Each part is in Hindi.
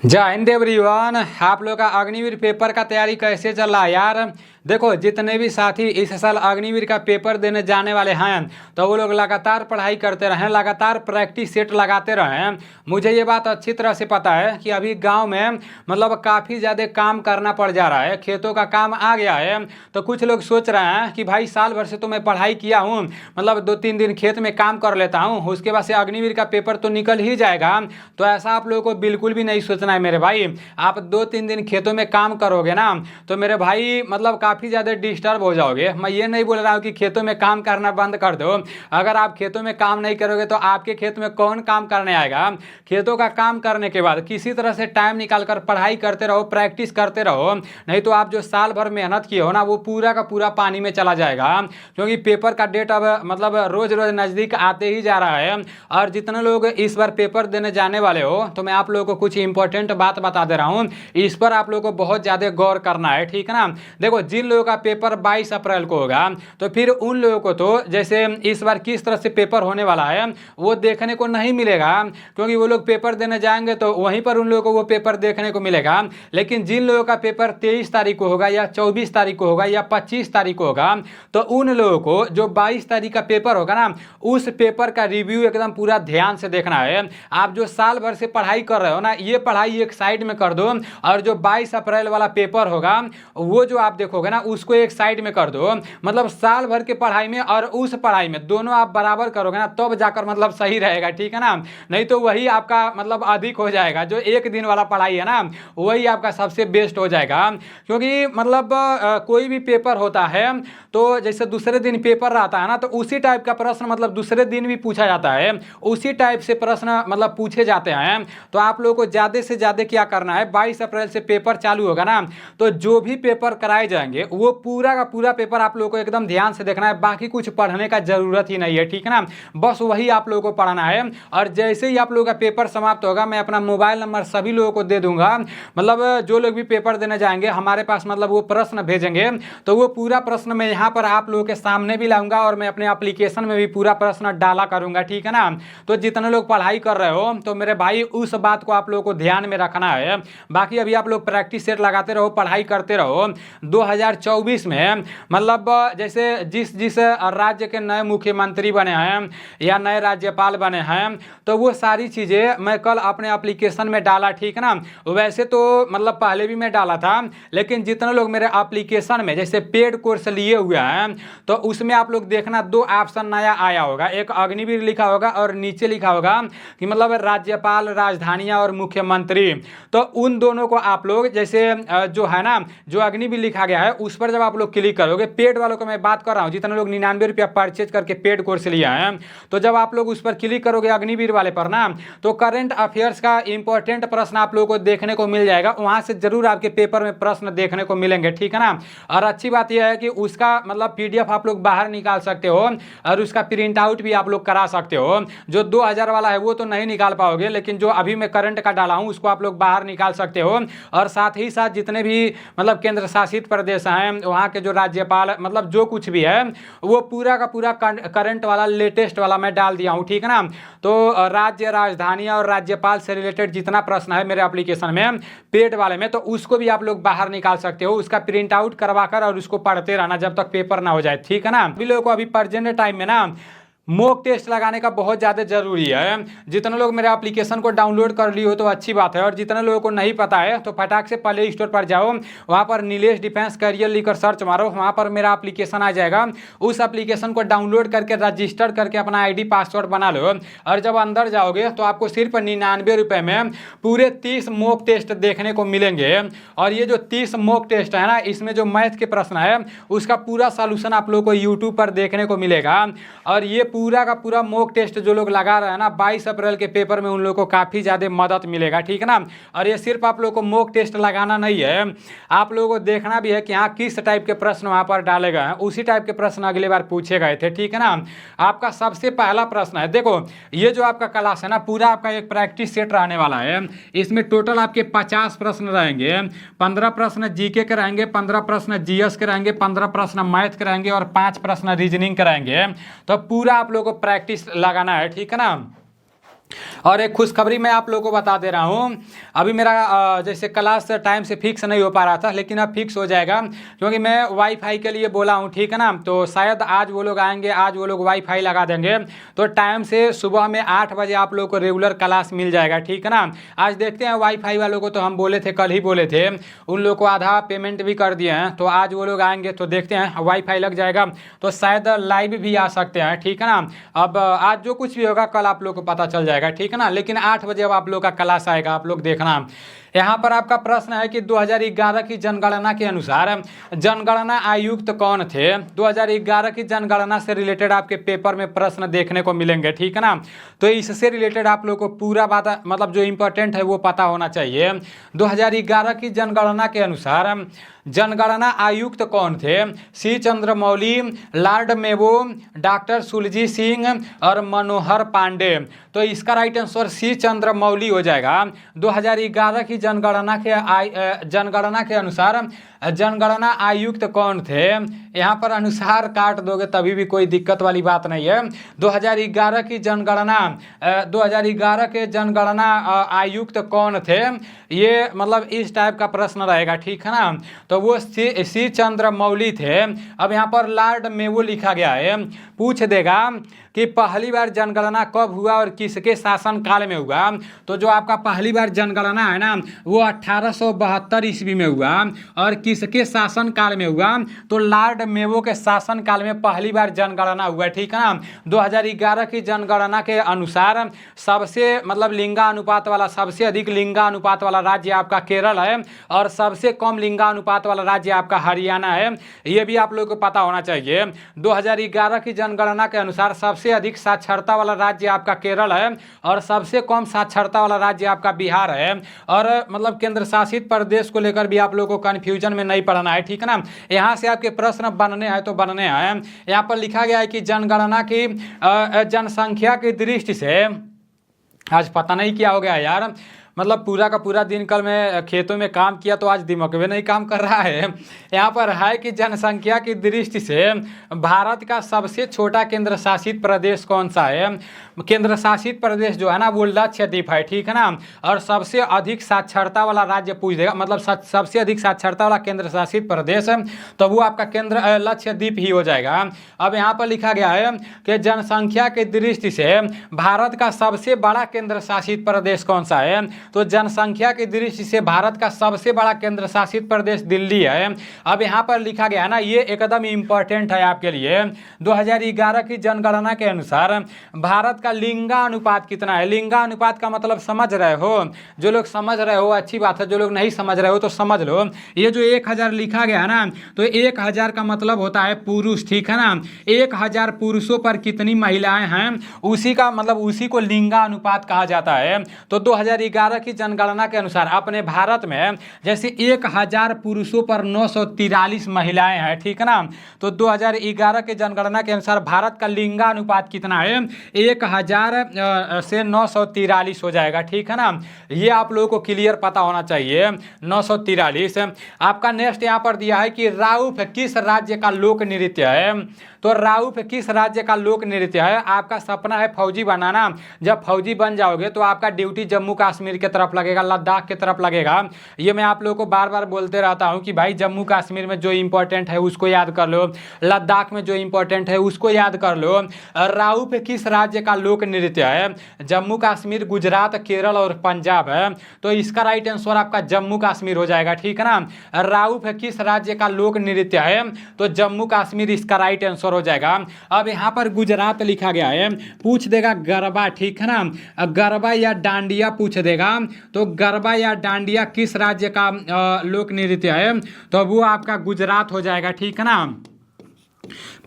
जय हिंद एवरीवन। आप लोग का अग्निवीर पेपर का तैयारी कैसे चल रहा है यार। देखो, जितने भी साथी इस साल अग्निवीर का पेपर देने जाने वाले हैं तो वो लोग लगातार पढ़ाई करते रहें, लगातार प्रैक्टिस सेट लगाते रहें। मुझे ये बात अच्छी तरह से पता है कि अभी गांव में मतलब काफ़ी ज़्यादा काम करना पड़ जा रहा है, खेतों का काम आ गया है। तो कुछ लोग सोच रहे हैं कि भाई साल भर से तो मैं पढ़ाई किया हूँ, मतलब 2-3 दिन खेत में काम कर लेता हूँ, उसके बाद से अग्निवीर का पेपर तो निकल ही जाएगा। तो ऐसा आप लोगों को बिल्कुल भी नहीं सोचना है मेरे भाई। आप 2-3 दिन खेतों में काम करोगे ना तो मेरे भाई मतलब काफ़ी ज़्यादा डिस्टर्ब हो जाओगे। मैं ये नहीं बोल रहा हूँ कि खेतों में काम करना बंद कर दो। अगर आप खेतों में काम नहीं करोगे तो आपके खेत में कौन काम करने आएगा। खेतों का काम करने के बाद किसी तरह से टाइम निकाल कर पढ़ाई करते रहो, प्रैक्टिस करते रहो, नहीं तो आप जो साल भर मेहनत किए हो ना वो पूरा का पूरा पानी में चला जाएगा। क्योंकि पेपर का डेट अब मतलब रोज रोज नज़दीक आते ही जा रहा है। और जितने लोग इस बार पेपर देने जाने वाले हो तो मैं आप लोगों को कुछ इंपॉर्टेंट बात बता दे रहा हूँ, इस पर आप लोगों को बहुत ज़्यादा गौर करना है, ठीक है ना। देखो, जिन लोगों का पेपर 22 अप्रैल को होगा तो फिर उन लोगों को तो जैसे इस बार किस तरह से पेपर होने वाला है वो देखने को नहीं मिलेगा, क्योंकि वो लोग पेपर देने जाएंगे तो वहीं पर उन लोगों को वो पेपर देखने को मिलेगा। लेकिन जिन लोगों का पेपर 23 तारीख को होगा या 24 तारीख को होगा या 25 तारीख को होगा तो उन लोगों को जो 22 तारीख का पेपर होगा ना उस पेपर का रिव्यू एकदम पूरा ध्यान से देखना है। आप जो साल भर से पढ़ाई कर रहे हो ना ये पढ़ाई एक साइड में कर दो, और जो 22 अप्रैल वाला पेपर होगा वो जो आप देखोगे ना उसको एक साइड में कर दो। मतलब साल भर के पढ़ाई में और उस पढ़ाई में दोनों आप बराबर करोगे ना तब जाकर मतलब सही रहेगा, ठीक है ना। नहीं तो वही आपका मतलब अधिक हो जाएगा, जो एक दिन वाला पढ़ाई है ना वही आपका सबसे बेस्ट हो जाएगा। क्योंकि मतलब कोई भी पेपर होता है तो जैसे दूसरे दिन पेपर रहता है ना तो उसी टाइप का प्रश्न मतलब दूसरे दिन भी पूछा जाता है, उसी टाइप से प्रश्न मतलब पूछे जाते हैं। तो आप लोगों को ज़्यादा से ज़्यादा क्या करना है, 22 अप्रैल से पेपर चालू होगा ना तो जो भी पेपर कराए जाएंगे वो पूरा का पूरा पेपर आप लोगों को एकदम ध्यान से देखना है, बाकी कुछ पढ़ने का जरूरत ही नहीं है, ठीक है ना। बस वही आप लोगों को पढ़ना है। और जैसे ही आप लोगों का पेपर समाप्त होगा मैं अपना मोबाइल नंबर सभी लोगों को दे दूंगा। मतलब जो लोग भी पेपर देने जाएंगे हमारे पास मतलब वो प्रश्न भेजेंगे तो वो पूरा प्रश्न मैं यहाँ पर आप लोगों के सामने भी लाऊंगा और मैं अपने एप्लीकेशन में भी पूरा प्रश्न डाला करूंगा, ठीक है ना। तो जितने लोग पढ़ाई कर रहे हो तो मेरे भाई उस बात को आप लोगों को ध्यान में रखना है। बाकी अभी आप लोग प्रैक्टिस सेट लगाते रहो, पढ़ाई करते रहो। 2024 में मतलब जैसे जिस जिस राज्य के नए मुख्यमंत्री बने हैं या नए राज्यपाल बने हैं तो वो सारी चीज़ें मैं कल अपने एप्लीकेशन में डाला, ठीक है ना। वैसे तो मतलब पहले भी मैं डाला था, लेकिन जितने लोग मेरे एप्लीकेशन में जैसे पेड कोर्स लिए हुए हैं तो उसमें आप लोग देखना 2 ऑप्शन नया आया होगा, एक अग्निवीर लिखा होगा और नीचे लिखा होगा कि मतलब राज्यपाल, राजधानियाँ और मुख्यमंत्री। तो उन दोनों को आप लोग जैसे जो है ना जो अग्निवीर लिखा गया है उस पर जब आप लोग क्लिक करोगे, पेड वालों को मैं बात कर रहा हूँ जितने लोग 99 रुपया परचेज करके पेड कोर्स लिया है, तो जब आप लोग उस पर क्लिक करोगे अग्निवीर वाले पर ना तो करंट अफेयर्स का इंपॉर्टेंट प्रश्न आप लोगों को देखने को मिल जाएगा। वहां से जरूर आपके पेपर में प्रश्न देखने को मिलेंगे, ठीक है ना। और अच्छी बात यह है कि उसका मतलब PDF आप लोग बाहर निकाल सकते हो और उसका प्रिंट आउट भी आप लोग करा सकते हो। जो 2000 वाला है वो तो नहीं निकाल पाओगे, लेकिन जो अभी मैं करंट का डाला हूँ उसको आप लोग बाहर निकाल सकते हो। और साथ ही साथ जितने भी मतलब केंद्र शासित प्रदेश हैं वहाँ के जो राज्यपाल मतलब जो कुछ भी है वो पूरा का पूरा करंट वाला लेटेस्ट वाला मैं डाल दिया हूँ, ठीक है ना। तो राज्य, राजधानियाँ और राज्यपाल से रिलेटेड जितना प्रश्न है मेरे एप्लीकेशन में पेड वाले में तो उसको भी आप लोग बाहर निकाल सकते हो, उसका प्रिंट आउट करवा कर और उसको पढ़ते रहना जब तक पेपर ना हो जाए, ठीक है ना। अभी लोगों को अभी प्रेजेंट टाइम में ना मॉक टेस्ट लगाने का बहुत ज़्यादा जरूरी है। जितने लोग मेरे एप्लीकेशन को डाउनलोड कर लिए हो तो अच्छी बात है, और जितने लोगों को नहीं पता है तो फटाक से प्ले स्टोर पर जाओ, वहाँ पर नीलेश डिफेंस करियर लिखकर सर्च मारो, वहाँ पर मेरा एप्लीकेशन आ जाएगा। उस एप्लीकेशन को डाउनलोड करके रजिस्टर करके अपना ID पासवर्ड बना लो, और जब अंदर जाओगे तो आपको सिर्फ 99 रुपये में पूरे 30 मॉक टेस्ट देखने को मिलेंगे। और ये जो 30 मॉक टेस्ट है ना इसमें जो मैथ के प्रश्न है उसका पूरा सॉल्यूशन आप लोगों को यूट्यूब पर देखने को मिलेगा। और ये पूरा का पूरा मॉक टेस्ट जो लोग लगा रहे हैं ना 22 अप्रैल के पेपर में उन लोगों को काफ़ी ज़्यादा मदद मिलेगा, ठीक है ना। और ये सिर्फ आप लोगों को मॉक टेस्ट लगाना नहीं है, आप लोगों को देखना भी है कि हाँ किस टाइप के प्रश्न वहाँ पर डाले गए हैं, उसी टाइप के प्रश्न अगले बार पूछे गए थे, ठीक है ना। आपका सबसे पहला प्रश्न है, देखो ये जो आपका क्लास है ना पूरा आपका एक प्रैक्टिस सेट रहने वाला है। इसमें टोटल आपके 50 प्रश्न रहेंगे, 15 प्रश्न GK के रहेंगे, 15 प्रश्न GS के रहेंगे, 15 प्रश्न मैथ के रहेंगे और 5 प्रश्न रीजनिंग कराएंगे। तो पूरा आप लोगों को प्रैक्टिस लगाना है, ठीक है ना। और एक खुशखबरी मैं आप लोगों को बता दे रहा हूँ। अभी मेरा जैसे क्लास टाइम से फिक्स नहीं हो पा रहा था, लेकिन अब फिक्स हो जाएगा क्योंकि मैं वाईफाई के लिए बोला हूँ, ठीक है ना। तो शायद आज वो लोग आएंगे, आज वो लोग वाईफाई लगा देंगे, तो टाइम से सुबह में 8 बजे आप लोग को रेगुलर क्लास मिल जाएगा, ठीक है ना। आज देखते हैं वाईफाई वालों को, तो हम बोले थे, कल ही बोले थे, उन लोग को आधा पेमेंट भी कर दिए हैं। तो आज वो लोग आएंगे तो देखते हैं, वाईफाई लग जाएगा तो शायद लाइव भी आ सकते हैं, ठीक है ना। अब आज जो कुछ भी होगा कल आप लोग को पता चल जाएगा, ठीक है ना। लेकिन 8 बजे अब आप लोग का क्लास आएगा, आप लोग देखना। यहाँ पर आपका प्रश्न है कि 2011 की जनगणना के अनुसार जनगणना आयुक्त कौन थे। 2011 की जनगणना से रिलेटेड आपके पेपर में प्रश्न देखने को मिलेंगे, ठीक है ना। तो इससे रिलेटेड आप लोग को पूरा बात मतलब जो इम्पोर्टेंट है वो पता होना चाहिए। 2011 की जनगणना के अनुसार जनगणना आयुक्त कौन थे। सी चंद्रमौली, लॉर्ड मेवो, डॉक्टर सुलजी सिंह और मनोहर पांडे। तो इसका राइट आंसर सी चंद्रमौली हो जाएगा। 2011 की जनगणना के अनुसार जनगणना आयुक्त कौन थे। यहाँ पर अनुसार काट दोगे तभी भी कोई दिक्कत वाली बात नहीं है। 2011 की जनगणना 2011 के जनगणना आयुक्त कौन थे, ये मतलब इस टाइप का प्रश्न रहेगा, ठीक है ना। तो वो सी चंद्रमौली थे। अब यहाँ पर लॉर्ड मेवो लिखा गया है, पूछ देगा कि पहली बार जनगणना कब हुआ और किसके शासनकाल में हुआ। तो जो आपका पहली बार जनगणना है ना वो 1872 ईस्वी में हुआ और किसके शासनकाल में हुआ, तो लॉर्ड मेवो के शासनकाल में पहली बार जनगणना हुआ, ठीक है ना। 2011 की जनगणना के अनुसार सबसे मतलब लिंगानुपात वाला, सबसे अधिक लिंगानुपात वाला राज्य आपका केरल है और सबसे कम लिंगानुपात वाला राज्य आपका हरियाणा है। ये भी आप लोगों को पता होना चाहिए। 2011 की जनगणना के अनुसार सबसे अधिक साक्षरता वाला राज्य आपका केरल है और सबसे कम साक्षरता वाला राज्य आपका बिहार है। और मतलब केंद्र शासित प्रदेश को लेकर भी आप लोगों को कन्फ्यूजन में नहीं पड़ना है, ठीक है ना। यहाँ से आपके प्रश्न बनने हैं तो बनने हैं। यहाँ पर लिखा गया है कि जनगणना की जनसंख्या की दृष्टि से, आज पता नहीं क्या हो गया यार, मतलब पूरा का पूरा दिन कल मैं खेतों में काम किया तो आज दिमाग में नहीं काम कर रहा है। यहाँ पर है कि जनसंख्या की दृष्टि से भारत का सबसे छोटा केंद्र शासित प्रदेश कौन सा है। केंद्र शासित प्रदेश जो है ना वो लक्षद्वीप है, ठीक है ना। और सबसे अधिक साक्षरता वाला राज्य पूछ देगा, मतलब सबसे अधिक साक्षरता वाला केंद्र शासित प्रदेश तो वो आपका केंद्र लक्षद्वीप ही हो जाएगा। अब यहाँ पर लिखा गया है कि जनसंख्या की दृष्टि से भारत का सबसे बड़ा केंद्र शासित प्रदेश कौन सा है। तो जनसंख्या की दृष्टि से भारत का सबसे बड़ा केंद्र शासित प्रदेश दिल्ली है। अब यहाँ पर लिखा गया है ना, ये एकदम इंपॉर्टेंट है आपके लिए। 2011 की जनगणना के अनुसार भारत का लिंगानुपात कितना है। लिंगानुपात का मतलब समझ रहे हो, जो लोग समझ रहे हो अच्छी बात है, जो लोग नहीं समझ रहे हो तो समझ लो। ये जो 1000 लिखा गया है ना, तो 1000 का मतलब होता है पुरुष, ठीक है ना। 1000 पुरुषों पर कितनी महिलाएं हैं, उसी का मतलब उसी को लिंगानुपात कहा जाता है। तो 2011 की जनगणना के अनुसार अपने भारत में जैसे 1000 पुरुषों पर 943 महिलाएं हैं, ठीक है ना। तो 2011 के जनगणना के अनुसार भारत का लिंगानुपात कितना है, 1000 से 943 हो जाएगा, ठीक है ना। ये आप लोगों को क्लियर पता होना चाहिए, 943। आपका नेक्स्ट यहाँ पर दिया है कि राउफ किस राज्य का लोक नृत्य है। तो राउफ किस राज्य का लोक नृत्य है। आपका सपना है फौजी बनाना, जब फौजी बन जाओगे तो आपका ड्यूटी जम्मू कश्मीर के तरफ लगेगा, लद्दाख के तरफ लगेगा। ये मैं आप लोगों को बार बार बोलते रहता हूँ कि भाई जम्मू कश्मीर में जो इंपॉर्टेंट है उसको याद कर लो, लद्दाख में जो इंपॉर्टेंट है उसको याद कर लो। राउफ किस राज्य का लोक नृत्य है। जम्मू कश्मीर, गुजरात, केरल और पंजाब है। तो इसका राइट आंसर आपका जम्मू कश्मीर हो जाएगा, ठीक है ना। राउफ किस राज्य का लोक नृत्य है, तो जम्मू कश्मीर इसका राइट आंसर हो जाएगा। अब यहाँ पर गुजरात लिखा गया है, पूछ देगा गरबा, ठीक है ना। गरबा या डांडिया पूछ देगा। तो गरबा या डांडिया किस राज्य का लोक नृत्य है, तो वो आपका गुजरात हो जाएगा, ठीक है ना।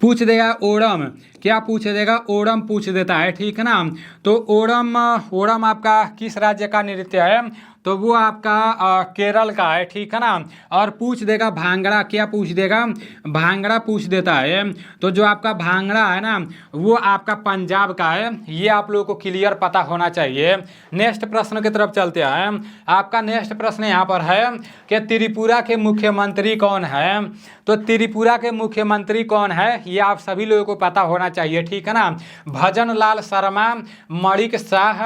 पूछ देगा ओणम, क्या पूछ देगा, ओणम पूछ देता है, ठीक है ना। तो ओणम आपका किस राज्य का नृत्य है, तो वो आपका केरल का है, ठीक है ना। और पूछ देगा भांगड़ा, क्या पूछ देगा, भांगड़ा पूछ देता है। तो जो आपका भांगड़ा है ना वो आपका पंजाब का है, ये आप लोगों को क्लियर पता होना चाहिए। नेक्स्ट प्रश्न की तरफ चलते हैं। आपका नेक्स्ट प्रश्न यहाँ पर है कि त्रिपुरा के मुख्यमंत्री कौन है। तो त्रिपुरा के मुख्यमंत्री कौन है ये आप सभी लोगों को पता होना चाहिए, ठीक है ना। भजन लाल शर्मा, मणिक शाह,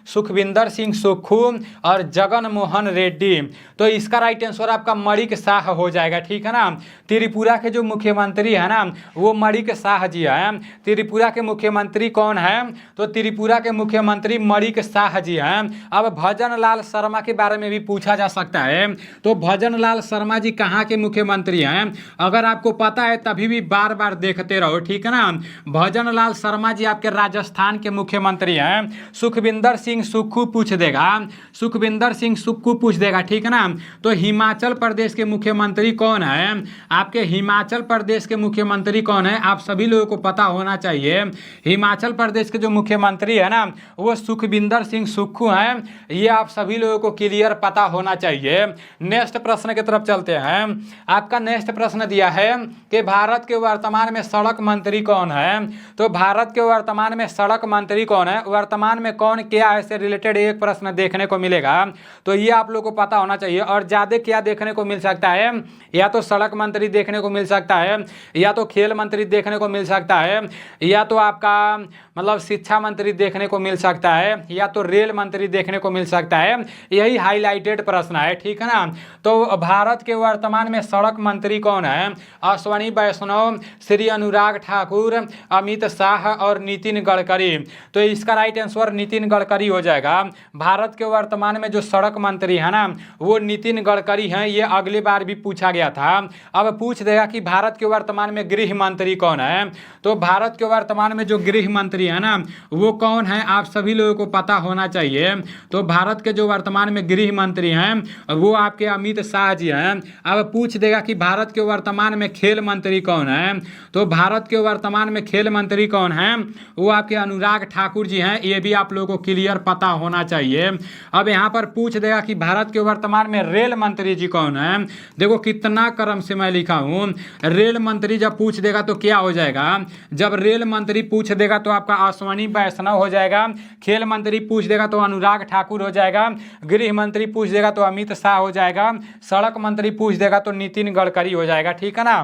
सुखविंदर सिंह सुक्खू और जगन मोहन रेड्डी। तो इसका राइट आंसर आपका मणिक शाह हो जाएगा, ठीक है ना। त्रिपुरा के जो मुख्यमंत्री है ना वो मणिक शाह जी हैं। त्रिपुरा के मुख्यमंत्री कौन है, तो त्रिपुरा के मुख्यमंत्री मणिक शाह जी हैं। अब भजन लाल शर्मा के बारे में भी पूछा जा सकता है। तो भजन लाल शर्मा जी कहाँ के मुख्यमंत्री हैं, अगर आपको पता है तभी भी बार बार देखते रहो, ठीक है ना। भजन लाल शर्मा जी आपके राजस्थान के मुख्यमंत्री हैं। सुखविंदर सिंह सुक्खू पूछ देगा, सुखविंदर सिंह सुक्खू पूछ देगा, ठीक है ना। तो हिमाचल प्रदेश के मुख्यमंत्री कौन है, आपके हिमाचल प्रदेश के मुख्यमंत्री कौन है आप सभी लोगों को पता होना चाहिए। हिमाचल प्रदेश के जो मुख्यमंत्री है ना वो सुखविंदर सिंह सुक्खू हैं, ये आप सभी लोगों को क्लियर पता होना चाहिए। नेक्स्ट प्रश्न की तरफ चलते हैं। आपका नेक्स्ट प्रश्न दिया है कि भारत के वर्तमान में सड़क मंत्री कौन है। तो भारत के वर्तमान में सड़क मंत्री कौन है, वर्तमान में कौन क्या है से रिलेटेड एक प्रश्न देखने को मिलेगा। तो ये आप लोग को पता होना चाहिए। और ज़्यादा क्या देखने को मिल सकता है, या तो सड़क मंत्री देखने को मिल सकता है, या तो खेल मंत्री देखने को मिल सकता है, या तो आपका मतलब शिक्षा मंत्री देखने को मिल सकता है, या तो रेल मंत्री देखने को मिल सकता है। यही हाईलाइटेड प्रश्न है, ठीक है ना। तो भारत के वर्तमान में सड़क मंत्री कौन है, अश्वनी वैष्णव, श्री अनुराग ठाकुर, अमित शाह और नितिन गडकरी। तो इसका राइट आंसर नितिन गडकरी हो जाएगा। भारत के वर्तमान में जो सड़क मंत्री है ना वो नितिन गडकरी हैं, ये अगली बार भी पूछा गया था। अब पूछ देगा कि भारत के वर्तमान में गृह मंत्री कौन है। तो भारत के वर्तमान में जो गृह मंत्री है ना वो कौन है आप सभी लोगों को पता होना चाहिए। तो भारत के जो वर्तमान में गृह मंत्री हैं वो आपके अमित शाह जी हैं। अब पूछ देगा कि भारत के वर्तमान में खेल मंत्री कौन है। तो भारत के वर्तमान में खेल मंत्री कौन है, वो आपके अनुराग ठाकुर जी हैं, ये भी आप लोगों को क्लियर पता होना चाहिए। अब यहाँ पर पूछ देगा कि भारत के वर्तमान में रेल मंत्री जी कौन है। देखो कितना क्रम से मैं लिखा हूँ। रेल मंत्री जब पूछ देगा तो क्या हो जाएगा, जब रेल मंत्री पूछ देगा तो आपका अश्वनी वैष्णव हो जाएगा, खेल मंत्री पूछ देगा तो अनुराग ठाकुर हो जाएगा, गृह मंत्री पूछ देगा तो अमित शाह हो जाएगा, सड़क मंत्री पूछ देगा तो नितिन गडकरी हो जाएगा, ठीक है ना।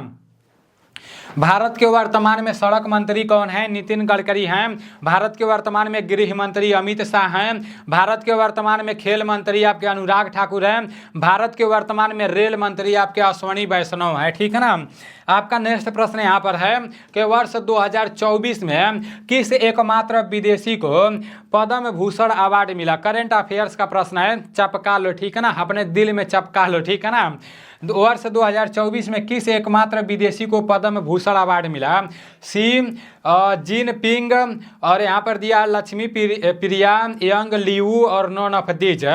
भारत के वर्तमान में सड़क मंत्री कौन है, नितिन गडकरी हैं। भारत के वर्तमान में गृह मंत्री अमित शाह हैं। भारत के वर्तमान में खेल मंत्री आपके अनुराग ठाकुर हैं। भारत के वर्तमान में रेल मंत्री आपके अश्वनी वैष्णव है, ठीक है ना। आपका नेक्स्ट प्रश्न यहाँ पर है कि वर्ष 2024 में किस एकमात्र विदेशी को पद्म भूषण अवार्ड मिला। करेंट अफेयर्स का प्रश्न है, चपका लो, ठीक है ना, अपने दिल में चपका लो, ठीक है ना। वर्ष 2024 में किस एकमात्र विदेशी को पद्म भूषण अवार्ड मिला। सी जिन पिंग, और यहाँ पर दिया लक्ष्मी प्रिया, यंग लियू और नॉन ऑफ दीज।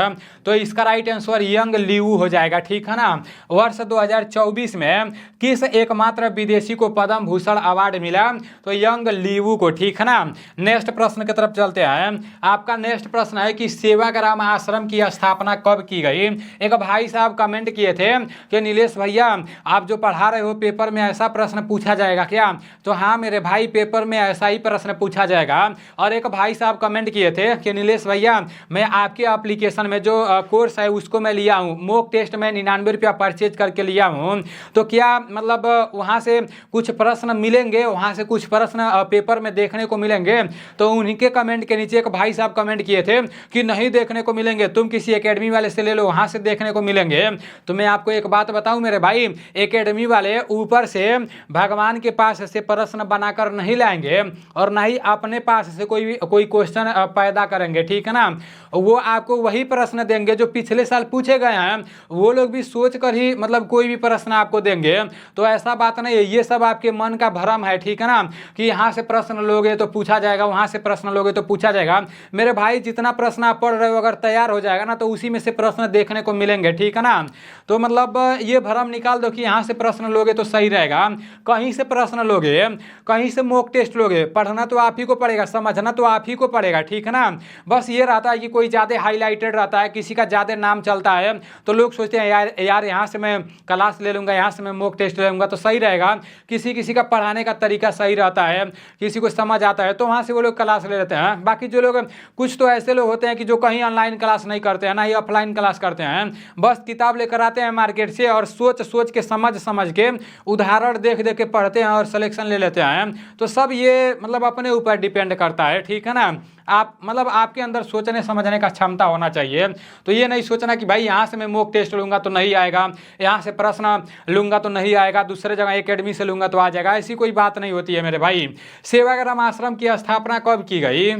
तो इसका राइट आंसर यंग लियू हो जाएगा, ठीक है ना। वर्ष 2024 में किस एकमात्र विदेशी को पद्म भूषण अवार्ड मिला, तो यंग लियू को, ठीक है ना। नेक्स्ट प्रश्न की तरफ चलते हैं। आपका नेक्स्ट प्रश्न है कि सेवाग्राम आश्रम की स्थापना कब की गई। एक भाई साहब कमेंट किए थे कि नीलेश भैया आप जो पढ़ा रहे हो पेपर में ऐसा प्रश्न पूछा जाएगा क्या। तो हाँ मेरे भाई पेपर में ऐसा ही प्रश्न पूछा जाएगा। और एक भाई साहब कमेंट किए थे कि नीलेश भैया मैं आपके एप्लीकेशन में जो कोर्स है उसको मैं लिया हूँ, मॉक टेस्ट में 99 रुपया परचेज करके लिया हूँ, तो क्या मतलब वहाँ से कुछ प्रश्न मिलेंगे, वहाँ से कुछ प्रश्न पेपर में देखने को मिलेंगे। तो उन्हीं के कमेंट के नीचे एक भाई साहब कमेंट किए थे कि नहीं देखने को मिलेंगे, तुम किसी एकेडमी वाले से ले लो, वहाँ से देखने को मिलेंगे। तो मैं आपको एक बात बताऊं मेरे भाई, एकेडमी वाले ऊपर से भगवान के पास से प्रश्न बनाकर नहीं लाएंगे और ना ही अपने पास से कोई क्वेश्चन पैदा करेंगे, ठीक है ना। वो आपको वही प्रश्न देंगे जो पिछले साल पूछे गए हैं, वो लोग भी सोच कर ही मतलब कोई भी प्रश्न आपको देंगे। तो ऐसा बात नहीं है, ये सब आपके मन का भ्रम है, ठीक है ना, कि यहाँ से प्रश्न लोगे तो पूछा जाएगा, वहाँ से प्रश्न लोगे तो पूछा जाएगा। मेरे भाई जितना प्रश्न आप पढ़ रहे हो अगर तैयार हो जाएगा ना तो उसी में से प्रश्न देखने को मिलेंगे, ठीक है ना। तो मतलब ये भ्रम निकाल दो कि यहाँ से प्रश्न लोगे तो सही रहेगा, कहीं से प्रश्न लोगे, कहीं से मॉक टेस्ट लोगे, पढ़ना तो आप ही को पड़ेगा, समझना तो आप ही को पड़ेगा, ठीक है ना। बस ये रहता है कि कोई ज़्यादा हाईलाइटेड रहता है, किसी का ज़्यादा नाम चलता है तो लोग सोचते हैं यार यहाँ से मैं क्लास ले लूँगा, यहाँ से मैं मॉक टेस्ट ले लूँगा तो सही रहेगा। किसी किसी का पढ़ाने का तरीका सही रहता है, किसी को समझ आता है तो वहाँ से वो लोग क्लास ले लेते हैं। बाकी जो लोग, कुछ तो ऐसे लोग होते हैं कि जो कहीं ऑनलाइन क्लास नहीं करते हैं ना ही ऑफलाइन क्लास करते हैं, बस किताब लेकर आते हैं मार्केट से और सोच सोच के समझ के उदाहरण देख देख के पढ़ते हैं और सिलेक्शन ले लेते हैं। तो सब ये मतलब अपने ऊपर डिपेंड करता है, ठीक है ना। आप मतलब आपके अंदर सोचने समझने का क्षमता होना चाहिए। तो ये नहीं सोचना कि भाई यहाँ से मैं मॉक टेस्ट लूँगा तो नहीं आएगा, यहाँ से प्रश्न लूँगा तो नहीं आएगा, दूसरे जगह एकेडमी से लूँगा तो आ जाएगा, ऐसी कोई बात नहीं होती है मेरे भाई। सेवाग्राम आश्रम की स्थापना कब की गई?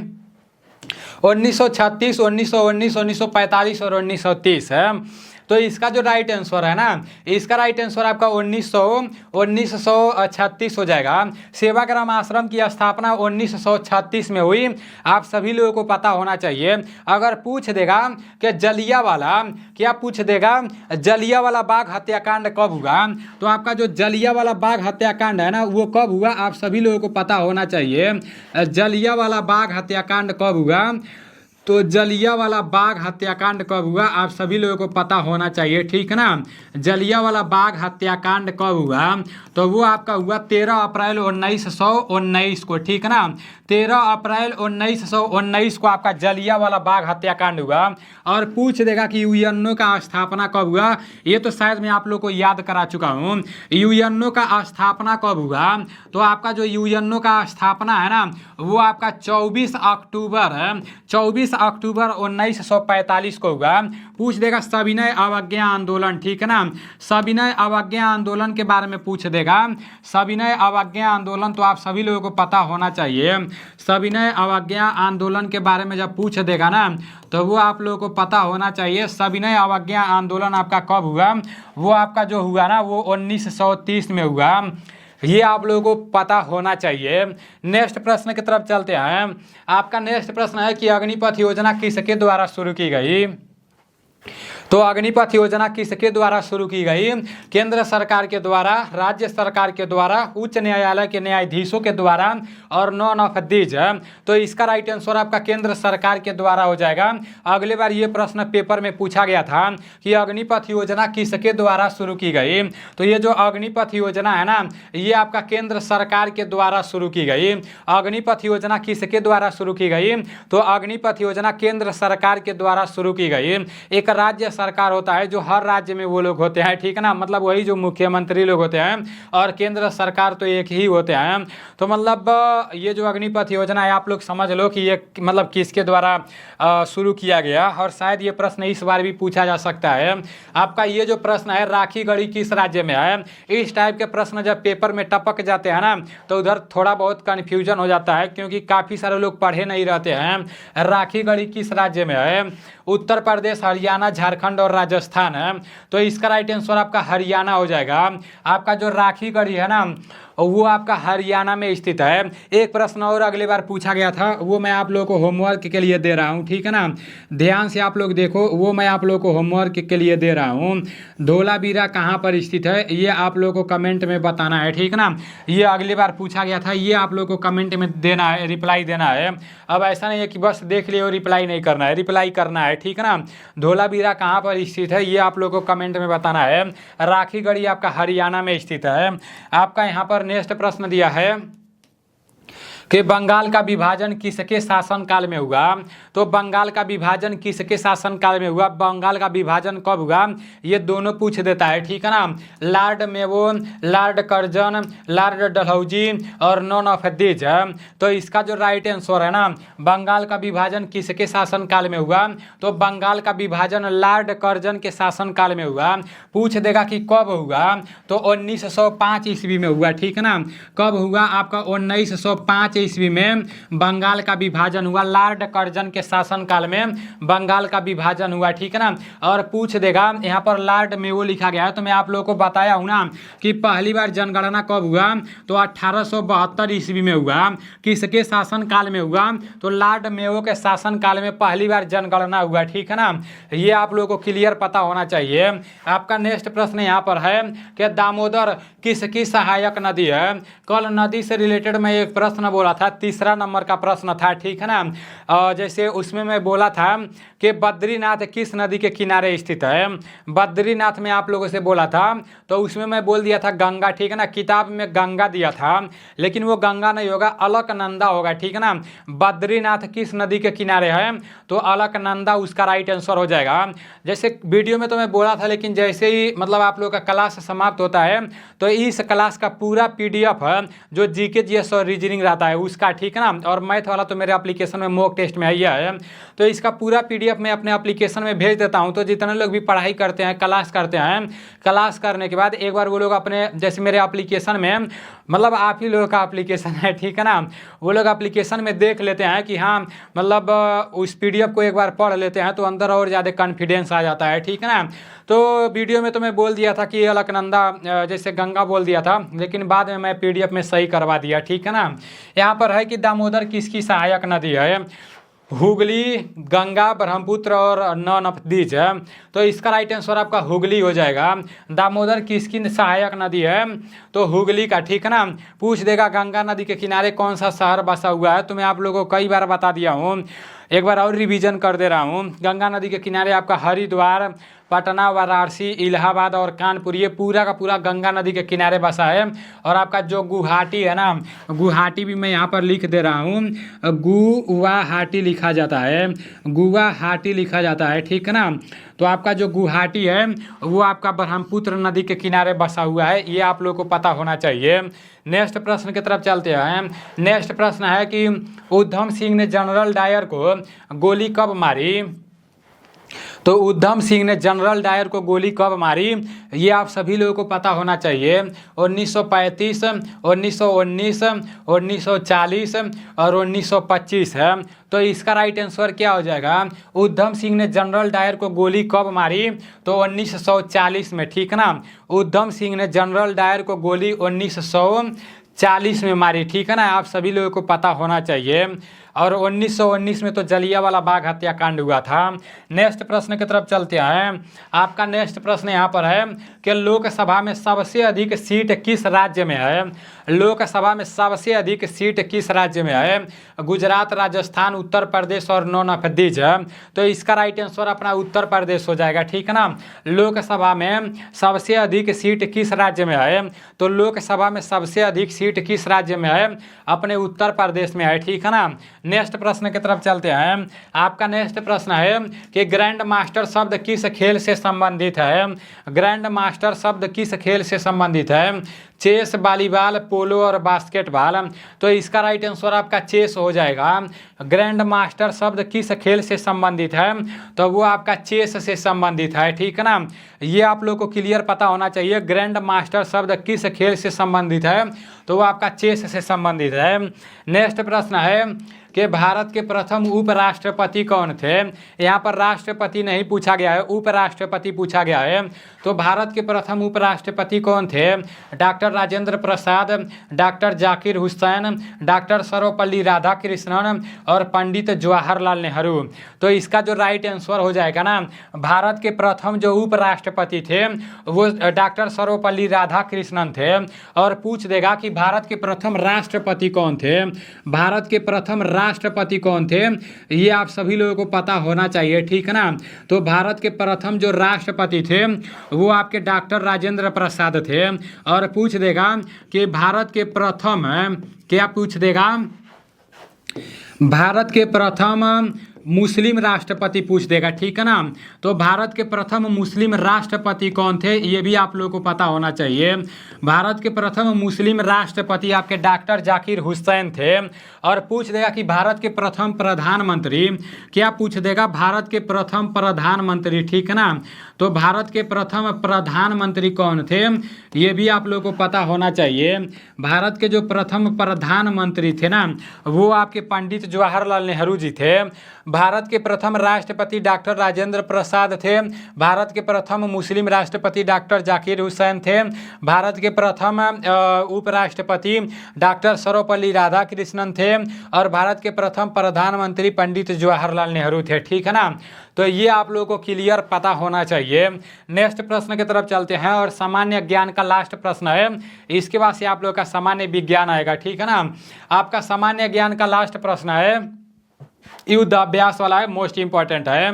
1936, 1919, 1945 और 1930 है। तो इसका जो राइट आंसर है ना, इसका राइट आंसर आपका 1936 हो जाएगा। सेवाग्राम आश्रम की स्थापना 1936 में हुई, आप सभी लोगों को पता होना चाहिए। अगर पूछ देगा कि जलियांवाला बाग हत्याकांड कब हुआ, तो आपका जो जलियांवाला बाग हत्याकांड है ना वो कब हुआ आप सभी लोगों को पता होना चाहिए। जलियांवाला बाग हत्याकांड कब हुआ, तो जलियांवाला बाग हत्याकांड कब हुआ आप सभी लोगों को पता होना चाहिए, ठीक है ना। जलियांवाला बाग हत्याकांड कब हुआ, तो वो आपका हुआ 13 अप्रैल 1919 को, ठीक है ना। 13 अप्रैल 1919 को आपका जलियांवाला बाग हत्याकांड हुआ। और पूछ देगा कि यूएनओ का स्थापना कब हुआ, ये तो शायद मैं आप लोग को याद करा चुका हूँ। यूएनओ का स्थापना कब हुआ, तो आपका जो यूएनओ का स्थापना है ना वो आपका 24 अक्टूबर 1945 को हुआ। पूछ देगा सविनय अवज्ञा आंदोलन, ठीक है ना। सविनय अवज्ञा आंदोलन के बारे में पूछ देगा। सविनय अवज्ञा आंदोलन तो आप सभी लोगों को पता होना चाहिए। सविनय अवज्ञा आंदोलन के बारे में जब पूछ देगा ना तो वो आप लोगों को पता होना चाहिए। सविनय अवज्ञा आंदोलन आपका कब हुआ, वो आपका जो हुआ ना वो 1930 में हुआ। ये आप लोगों को पता होना चाहिए। नेक्स्ट प्रश्न की तरफ चलते हैं। आपका नेक्स्ट प्रश्न है कि अग्निपथ योजना किसके द्वारा शुरू की गई। तो अग्निपथ योजना किसके द्वारा शुरू की गई? केंद्र सरकार के द्वारा, राज्य सरकार के द्वारा, उच्च न्यायालय के न्यायाधीशों के द्वारा और नॉन ऑफ दीज। तो इसका राइट आंसर आपका केंद्र सरकार के द्वारा हो जाएगा। अगले बार ये प्रश्न पेपर में पूछा गया था कि अग्निपथ योजना किसके द्वारा शुरू की गई। तो ये जो अग्निपथ योजना है ना ये आपका केंद्र सरकार के द्वारा शुरू की गई। अग्निपथ योजना किसके द्वारा शुरू की गई? तो अग्निपथ योजना केंद्र सरकार के द्वारा शुरू की गई। एक राज्य सरकार होता है जो हर राज्य में वो लोग होते हैं, ठीक है ना, मतलब वही जो मुख्यमंत्री लोग होते हैं, और केंद्र सरकार तो एक ही होते हैं। तो मतलब ये जो अग्निपथ योजना है आप लोग समझ लो कि ये मतलब किसके द्वारा शुरू किया गया। और शायद ये प्रश्न इस बार भी पूछा जा सकता है। आपका ये जो प्रश्न है राखी गढ़ी किस राज्य में है, इस टाइप के प्रश्न जब पेपर में टपक जाते हैं ना तो उधर थोड़ा बहुत कन्फ्यूजन हो जाता है क्योंकि काफ़ी सारे लोग पढ़े नहीं रहते हैं। राखी गढ़ी किस राज्य में है? उत्तर प्रदेश, हरियाणा, झारखंड और राजस्थान है। तो इसका राइट आंसर आपका हरियाणा हो जाएगा। आपका जो राखी गढ़ी है ना वो आपका हरियाणा में स्थित है। एक प्रश्न और अगले बार पूछा गया था वो मैं आप लोगों को होमवर्क के लिए दे रहा हूँ, ठीक है ना, ध्यान से आप लोग देखो, वो मैं आप लोगों को होमवर्क के लिए दे रहा हूँ। धोलावीरा कहाँ पर स्थित है ये आप लोगों को कमेंट में बताना है, ठीक है ना। ये अगली बार पूछा गया था, ये आप लोगों को कमेंट में देना है, रिप्लाई देना है। अब ऐसा नहीं है कि बस देख लियो रिप्लाई नहीं करना है, रिप्लाई करना है, ठीक है ना। धोलावीरा कहाँ पर स्थित है ये आप लोगों को कमेंट में बताना है। राखी गढ़ी आपका हरियाणा में स्थित है। आपका यहाँ पर नेक्स्ट प्रश्न दिया है कि बंगाल का विभाजन किसके शासनकाल में हुआ। तो बंगाल का विभाजन किसके शासनकाल में हुआ, बंगाल का विभाजन कब हुआ, ये दोनों पूछ देता है, ठीक है ना। लॉर्ड मेवो, लॉर्ड कर्जन, लॉर्ड डलहौजी और नॉन ऑफ दीज। तो इसका जो राइट आंसर है ना बंगाल का विभाजन किसके शासनकाल में हुआ, तो बंगाल का विभाजन लॉर्ड कर्जन के शासनकाल में हुआ। पूछ देगा कि कब हुआ, तो 1905 ईस्वी में हुआ, ठीक है ना। कब हुआ आपका 1905 ईस्वी में बंगाल का विभाजन हुआ। लॉर्ड कर्जन के शासनकाल में बंगाल का विभाजन हुआ, ठीक है ना। और पूछ देगा यहाँ पर लॉर्ड मेयो लिखा गया है, तो मैं आप लोगों को बताया हूँ ना कि पहली बार जनगणना कब हुआ, तो 1872 ईस्वी में हुआ। किसके शासनकाल में हुआ, तो लॉर्ड मेयो के शासनकाल में पहली बार जनगणना हुआ, ठीक है ना। ये आप लोगों को क्लियर पता होना चाहिए। आपका नेक्स्ट प्रश्न यहाँ पर है कि दामोदर किसकी सहायक नदी है। कल नदी से रिलेटेड मैं एक प्रश्न बोला था, तीसरा नंबर का प्रश्न था, ठीक है ना। जैसे उसमें मैं बोला था कि बद्रीनाथ किस नदी के किनारे स्थित है। बद्रीनाथ में आप लोगों से बोला था, तो उसमें मैं बोल दिया था गंगा, ठीक है ना। किताब में गंगा दिया था, लेकिन वो गंगा नहीं होगा, अलकनंदा होगा, ठीक है ना। बद्रीनाथ किस नदी के किनारे है, तो अलकनंदा उसका राइट आंसर हो जाएगा। जैसे वीडियो में तो मैं बोला था, लेकिन जैसे ही मतलब आप लोगों का क्लास समाप्त होता है, तो इस क्लास का पूरा PDF है जो GK GS और रीजनिंग रहता है उसका, ठीक है ना। और मैथ वाला तो मेरे एप्लीकेशन में मॉक टेस्ट में आया है, तो इसका पूरा PDF मैं अपने एप्लीकेशन में भेज देता हूं। तो जितने लोग भी पढ़ाई करते हैं, क्लास करते हैं, क्लास करने के बाद एक बार वो लोग अपने, जैसे मेरे एप्लीकेशन में, मतलब आप ही लोगों का एप्लीकेशन है, ठीक है ना, वो लोग एप्लीकेशन में देख लेते हैं कि हाँ मतलब उस PDF को एक बार पढ़ लेते हैं तो अंदर और ज़्यादा कॉन्फिडेंस आ जाता है, ठीक है ना। तो वीडियो में तो मैं बोल दिया था कि अलकनंदा जैसे गंगा बोल दिया था, लेकिन बाद में मैं PDF में सही करवा दिया, ठीक है ना। यहाँ पर है कि दामोदर किसकी सहायक नदी है। हुगली, गंगा, ब्रह्मपुत्र और नफदीज है, तो इसका राइट आंसर आपका हुगली हो जाएगा। दामोदर किसकी सहायक नदी है, तो हुगली का, ठीक है ना। पूछ देगा गंगा नदी के किनारे कौन सा शहर बसा हुआ है, तो मैं आप लोगों को कई बार बता दिया हूँ, एक बार और रिवीजन कर दे रहा हूँ। गंगा नदी के किनारे आपका हरिद्वार, पटना, वाराणसी, इलाहाबाद और कानपुर, ये पूरा का पूरा गंगा नदी के किनारे बसा है। और आपका जो गुवाहाटी है ना, गुवाहाटी भी मैं यहाँ पर लिख दे रहा हूँ, गुवाहाटी लिखा जाता है, गुवाहाटी लिखा जाता है, ठीक है ना। तो आपका जो गुवाहाटी है वो आपका ब्रह्मपुत्र नदी के किनारे बसा हुआ है, ये आप लोग को पता होना चाहिए। नेक्स्ट प्रश्न की तरफ चलते हैं। नेक्स्ट प्रश्न है कि उधम सिंह ने जनरल डायर को गोली कब मारी। तो उधम सिंह ने जनरल डायर को गोली कब मारी, ये आप सभी लोगों को पता होना चाहिए। 1935, 1919, 1940 और 1925 है। तो इसका राइट आंसर क्या हो जाएगा, उधम सिंह ने जनरल डायर को गोली कब मारी, तो 1940 में, ठीक है ना। उधम सिंह ने जनरल डायर को गोली 1940 में मारी, ठीक है ना। आप सभी लोगों को पता होना चाहिए। और 1919 में तो जलियांवाला बाग हत्याकांड हुआ था। नेक्स्ट प्रश्न की तरफ चलते हैं। आपका नेक्स्ट प्रश्न यहाँ पर है कि लोकसभा में सबसे अधिक सीट किस राज्य में है। लोकसभा में सबसे अधिक सीट किस राज्य में है। गुजरात, राजस्थान, उत्तर प्रदेश और नफदीज है। तो इसका राइट आंसर अपना उत्तर प्रदेश हो जाएगा, ठीक है ना। लोकसभा में सबसे अधिक सीट किस राज्य में है, तो लोकसभा में सबसे अधिक सीट किस राज्य में है, अपने उत्तर प्रदेश में है, ठीक है ना। नेक्स्ट प्रश्न की तरफ चलते हैं। आपका नेक्स्ट प्रश्न है कि ग्रैंड मास्टर शब्द किस खेल से संबंधित है। ग्रैंड मास्टर शब्द किस खेल से संबंधित है। चेस, वॉलीबॉल, पोलो और बास्केटबॉल। तो इसका राइट आंसर आपका चेस हो जाएगा। ग्रैंड मास्टर शब्द किस खेल से संबंधित है, तो वो आपका चेस से संबंधित है, ठीक है ना। ये आप लोग को क्लियर पता होना चाहिए। ग्रैंड मास्टर शब्द किस खेल से संबंधित है, तो वो आपका चेस से संबंधित है। नेक्स्ट प्रश्न है कि भारत के प्रथम उपराष्ट्रपति कौन थे। यहाँ पर राष्ट्रपति नहीं पूछा गया है, उपराष्ट्रपति पूछा गया है। तो भारत के प्रथम उपराष्ट्रपति कौन थे। Doctor Rajendra Prasad, doctor Zakir Hussain, doctor Sarvepalli Radhakrishnan और पंडित जवाहरलाल नेहरू। तो इसका जो राइट आंसर हो जाएगा ना, भारत के प्रथम जो उपराष्ट्रपति थे वो डॉक्टर सर्वपल्ली राधाकृष्णन थे। और पूछ देगा कि भारत के प्रथम राष्ट्रपति कौन थे। भारत के प्रथम राष्ट्रपति कौन थे, ये आप सभी लोगों को पता होना चाहिए, ठीक है ना। तो भारत के प्रथम जो राष्ट्रपति थे वो आपके डॉक्टर राजेंद्र प्रसाद थे। और पूछ देगा कि भारत के प्रथम, क्या पूछ देगा, भारत के प्रथम मुस्लिम राष्ट्रपति पूछ देगा, ठीक है ना। तो भारत के प्रथम मुस्लिम राष्ट्रपति कौन थे, ये भी आप लोगों को पता होना चाहिए। भारत के प्रथम मुस्लिम राष्ट्रपति आपके डॉक्टर जाकिर हुसैन थे। और पूछ देगा कि भारत के प्रथम प्रधानमंत्री, क्या पूछ देगा, भारत के प्रथम प्रधानमंत्री, ठीक है ना। तो भारत के प्रथम प्रधानमंत्री कौन थे, ये भी आप लोगों को पता होना चाहिए। भारत के जो प्रथम प्रधानमंत्री थे ना, वो आपके पंडित जवाहरलाल नेहरू जी थे। भारत के प्रथम राष्ट्रपति डॉक्टर राजेंद्र प्रसाद थे। भारत के प्रथम मुस्लिम राष्ट्रपति डॉक्टर जाकिर हुसैन थे। भारत के प्रथम उपराष्ट्रपति डॉक्टर सर्वपल्ली राधाकृष्णन थे। और भारत के प्रथम प्रधानमंत्री पंडित जवाहरलाल नेहरू थे। ठीक है ना, तो ये आप लोगों को क्लियर पता होना चाहिए। नेक्स्ट प्रश्न की तरफ चलते हैं और सामान्य ज्ञान का लास्ट प्रश्न है। इसके बाद से आप लोगों का सामान्य विज्ञान आएगा। ठीक है ना, आपका सामान्य ज्ञान का लास्ट प्रश्न है, युद्ध अभ्यास वाला है, मोस्ट इंपॉर्टेंट है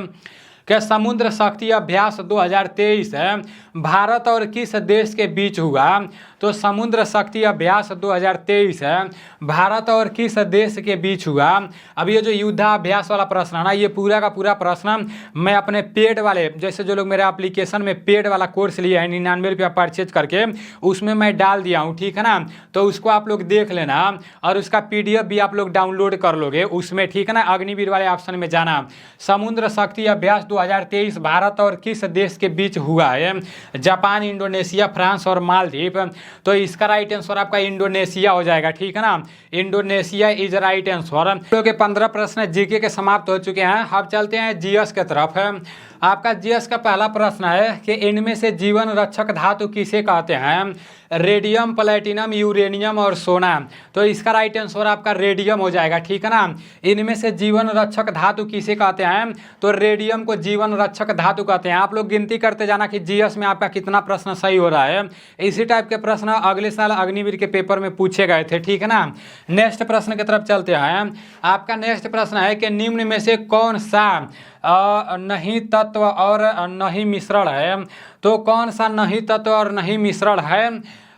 कि समुद्र शक्ति अभ्यास 2023 है भारत और किस देश के बीच हुआ। तो समुद्र शक्ति अभ्यास 2023 है भारत और किस देश के बीच हुआ। अब ये जो युद्धाभ्यास वाला प्रश्न है ना, ये पूरा का पूरा प्रश्न मैं अपने पेड वाले, जैसे जो लोग मेरे एप्लीकेशन में पेड वाला कोर्स लिए हैं 99 रुपया परचेज करके, उसमें मैं डाल दिया हूँ। ठीक है ना, तो उसको आप लोग देख लेना और उसका PDF भी आप लोग डाउनलोड कर लोगे उसमें। ठीक है ना, अग्निवीर वाले ऑप्शन में जाना, समुद्र शक्ति अभ्यास 2023 भारत और किस देश के बीच हुआ है, जापान, इंडोनेशिया, फ्रांस और मालदीव। तो इसका राइट आंसर आपका इंडोनेशिया हो जाएगा। ठीक है ना, इंडोनेशिया इज राइट आंसर। तो के 15 प्रश्न जीके के समाप्त हो चुके हैं। अब चलते हैं जीएस के तरफ। आपका जीएस का पहला प्रश्न है कि इनमें से जीवन रक्षक धातु किसे कहते हैं, रेडियम, प्लेटिनम, यूरेनियम और सोना। तो इसका राइट आंसर आपका रेडियम हो जाएगा। ठीक है ना, इनमें से जीवन रक्षक धातु किसे कहते हैं, तो रेडियम को जीवन रक्षक धातु कहते हैं। आप लोग गिनती करते जाना कि जीएस में आपका कितना प्रश्न सही हो रहा है। इसी टाइप के प्रश्न अगले साल अग्निवीर के पेपर में पूछे गए थे। ठीक है ना, नेक्स्ट प्रश्न की तरफ चलते हैं। आपका नेक्स्ट प्रश्न है कि निम्न में से कौन सा नहीं तत्व और नहीं मिश्रण है। तो कौन सा नहीं तत्व और नहीं मिश्रण है,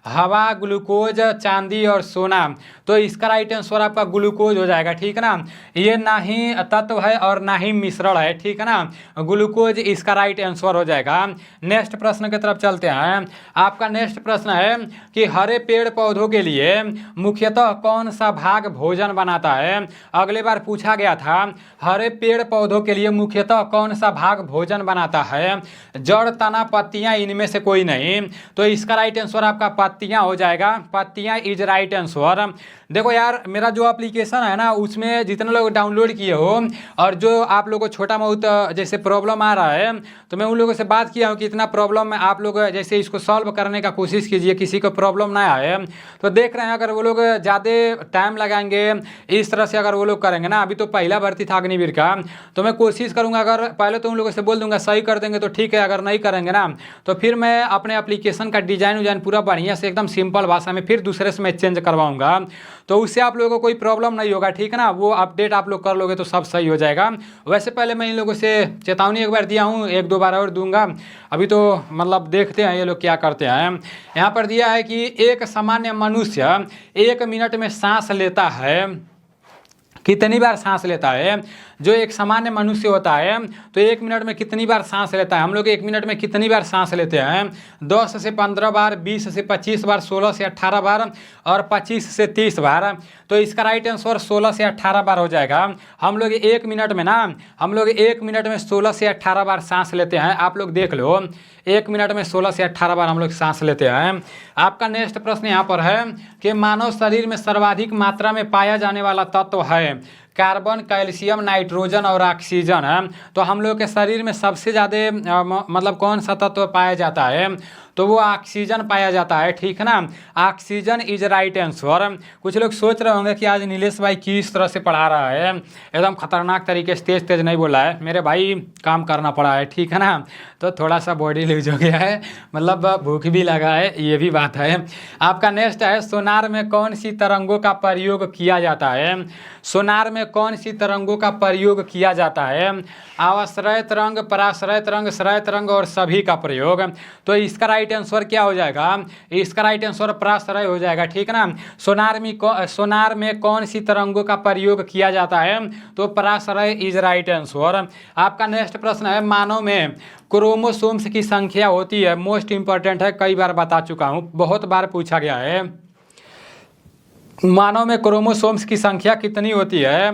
हवा, ग्लूकोज, चांदी और सोना। तो इसका राइट आंसर आपका ग्लूकोज हो जाएगा। ठीक है ना, ये ना ही तत्व है और ना ही मिश्रण है। ठीक है ना, ग्लूकोज इसका राइट आंसर हो जाएगा। नेक्स्ट प्रश्न की तरफ चलते हैं। आपका नेक्स्ट प्रश्न है कि हरे पेड़ पौधों के लिए मुख्यतः कौन सा भाग भोजन बनाता है। अगले बार पूछा गया था, हरे पेड़ पौधों के लिए मुख्यतः कौन सा भाग भोजन बनाता है, जड़, तना, पत्तियां, इनमें से कोई नहीं। तो इसका राइट आंसर आपका पत्तियां हो जाएगा। पत्तियां इज राइट आंसर। देखो यार, मेरा जो एप्लीकेशन है ना, उसमें जितने लोग डाउनलोड किए हो और जो आप लोगों को छोटा बहुत जैसे प्रॉब्लम आ रहा है, तो मैं उन लोगों से बात किया हूँ कि इतना प्रॉब्लम में आप लोग जैसे इसको सॉल्व करने का कोशिश कीजिए, किसी को प्रॉब्लम ना आए। तो देख रहे हैं अगर वो लोग ज़्यादा टाइम लगाएंगे इस तरह से, अगर वो लोग करेंगे ना, अभी तो पहला भर्ती था अग्निवीर का, तो मैं कोशिश करूँगा अगर पहले तो उन लोगों से बोल दूंगा सही कर देंगे तो ठीक है, अगर नहीं करेंगे ना तो फिर मैं अपने एप्लीकेशन का डिज़ाइन पूरा बढ़िया से एकदम सिंपल भाषा में फिर दूसरे से मैं चेंज करवाऊंगा। तो उससे आप लोगों को कोई प्रॉब्लम नहीं होगा। ठीक है ना, वो अपडेट आप लोग कर लोगे तो सब सही हो जाएगा। वैसे पहले मैं इन लोगों से चेतावनी एक बार दिया हूँ, 1-2 बार और दूंगा। अभी तो मतलब देखते हैं ये लोग क्या करते हैं। यहाँ पर दिया है कि एक सामान्य मनुष्य 1 मिनट में सांस लेता है, कितनी बार सांस लेता है। जो एक सामान्य मनुष्य होता है तो 1 मिनट में कितनी बार सांस लेता है। हम लोग 1 मिनट में कितनी बार सांस लेते हैं, 10 से 15 बार, 20 से 25 बार, 16 से 18 बार और 25 से 30 बार। तो इसका राइट आंसर 16 से 18 बार हो जाएगा। हम लोग 1 मिनट में 16 से 18 बार सांस लेते हैं। आप लोग देख लो, 1 मिनट में 16 से 18 बार हम लोग सांस लेते हैं। आपका नेक्स्ट प्रश्न यहाँ पर है कि मानव शरीर में सर्वाधिक मात्रा में पाया जाने वाला तत्व है कार्बन, कैल्शियम, नाइट्रोजन और ऑक्सीजन है। तो हम लोग के शरीर में सबसे ज़्यादा मतलब कौन सा तत्व पाया जाता है, तो वो ऑक्सीजन पाया जाता है। ठीक है ना, ऑक्सीजन इज राइट आंसर। कुछ लोग सोच रहे होंगे कि आज नीलेश भाई किस तरह से पढ़ा रहा है, एकदम खतरनाक तरीके से तेज नहीं बोला है। मेरे भाई काम करना पड़ा है। ठीक है ना, तो थोड़ा सा बॉडी लूज हो गया है, मतलब भूख भी लगा है, ये भी बात है। आपका नेक्स्ट है, सोनार में कौन सी तरंगों का प्रयोग किया जाता है। सोनार में कौन सी तरंगों का प्रयोग किया जाता है, आवाश्रय तरंग, पराश्रय तरंग, श्रय तरंग और सभी का प्रयोग। तो इसका राइट आंसर क्या हो जाएगा, इसका राइट आंसर पराश्रय हो जाएगा। ठीक है ना, सोनार में कौन सी तरंगों का प्रयोग किया जाता है, तो पराश्रय इज राइट आंसर। आपका नेक्स्ट प्रश्न है, मानव में क्रोमोसोम्स की संख्या होती है, मोस्ट इंपॉर्टेंट है, कई बार बता चुका हूँ, बहुत बार पूछा गया है। मानव में क्रोमोसोम्स की संख्या कितनी होती है,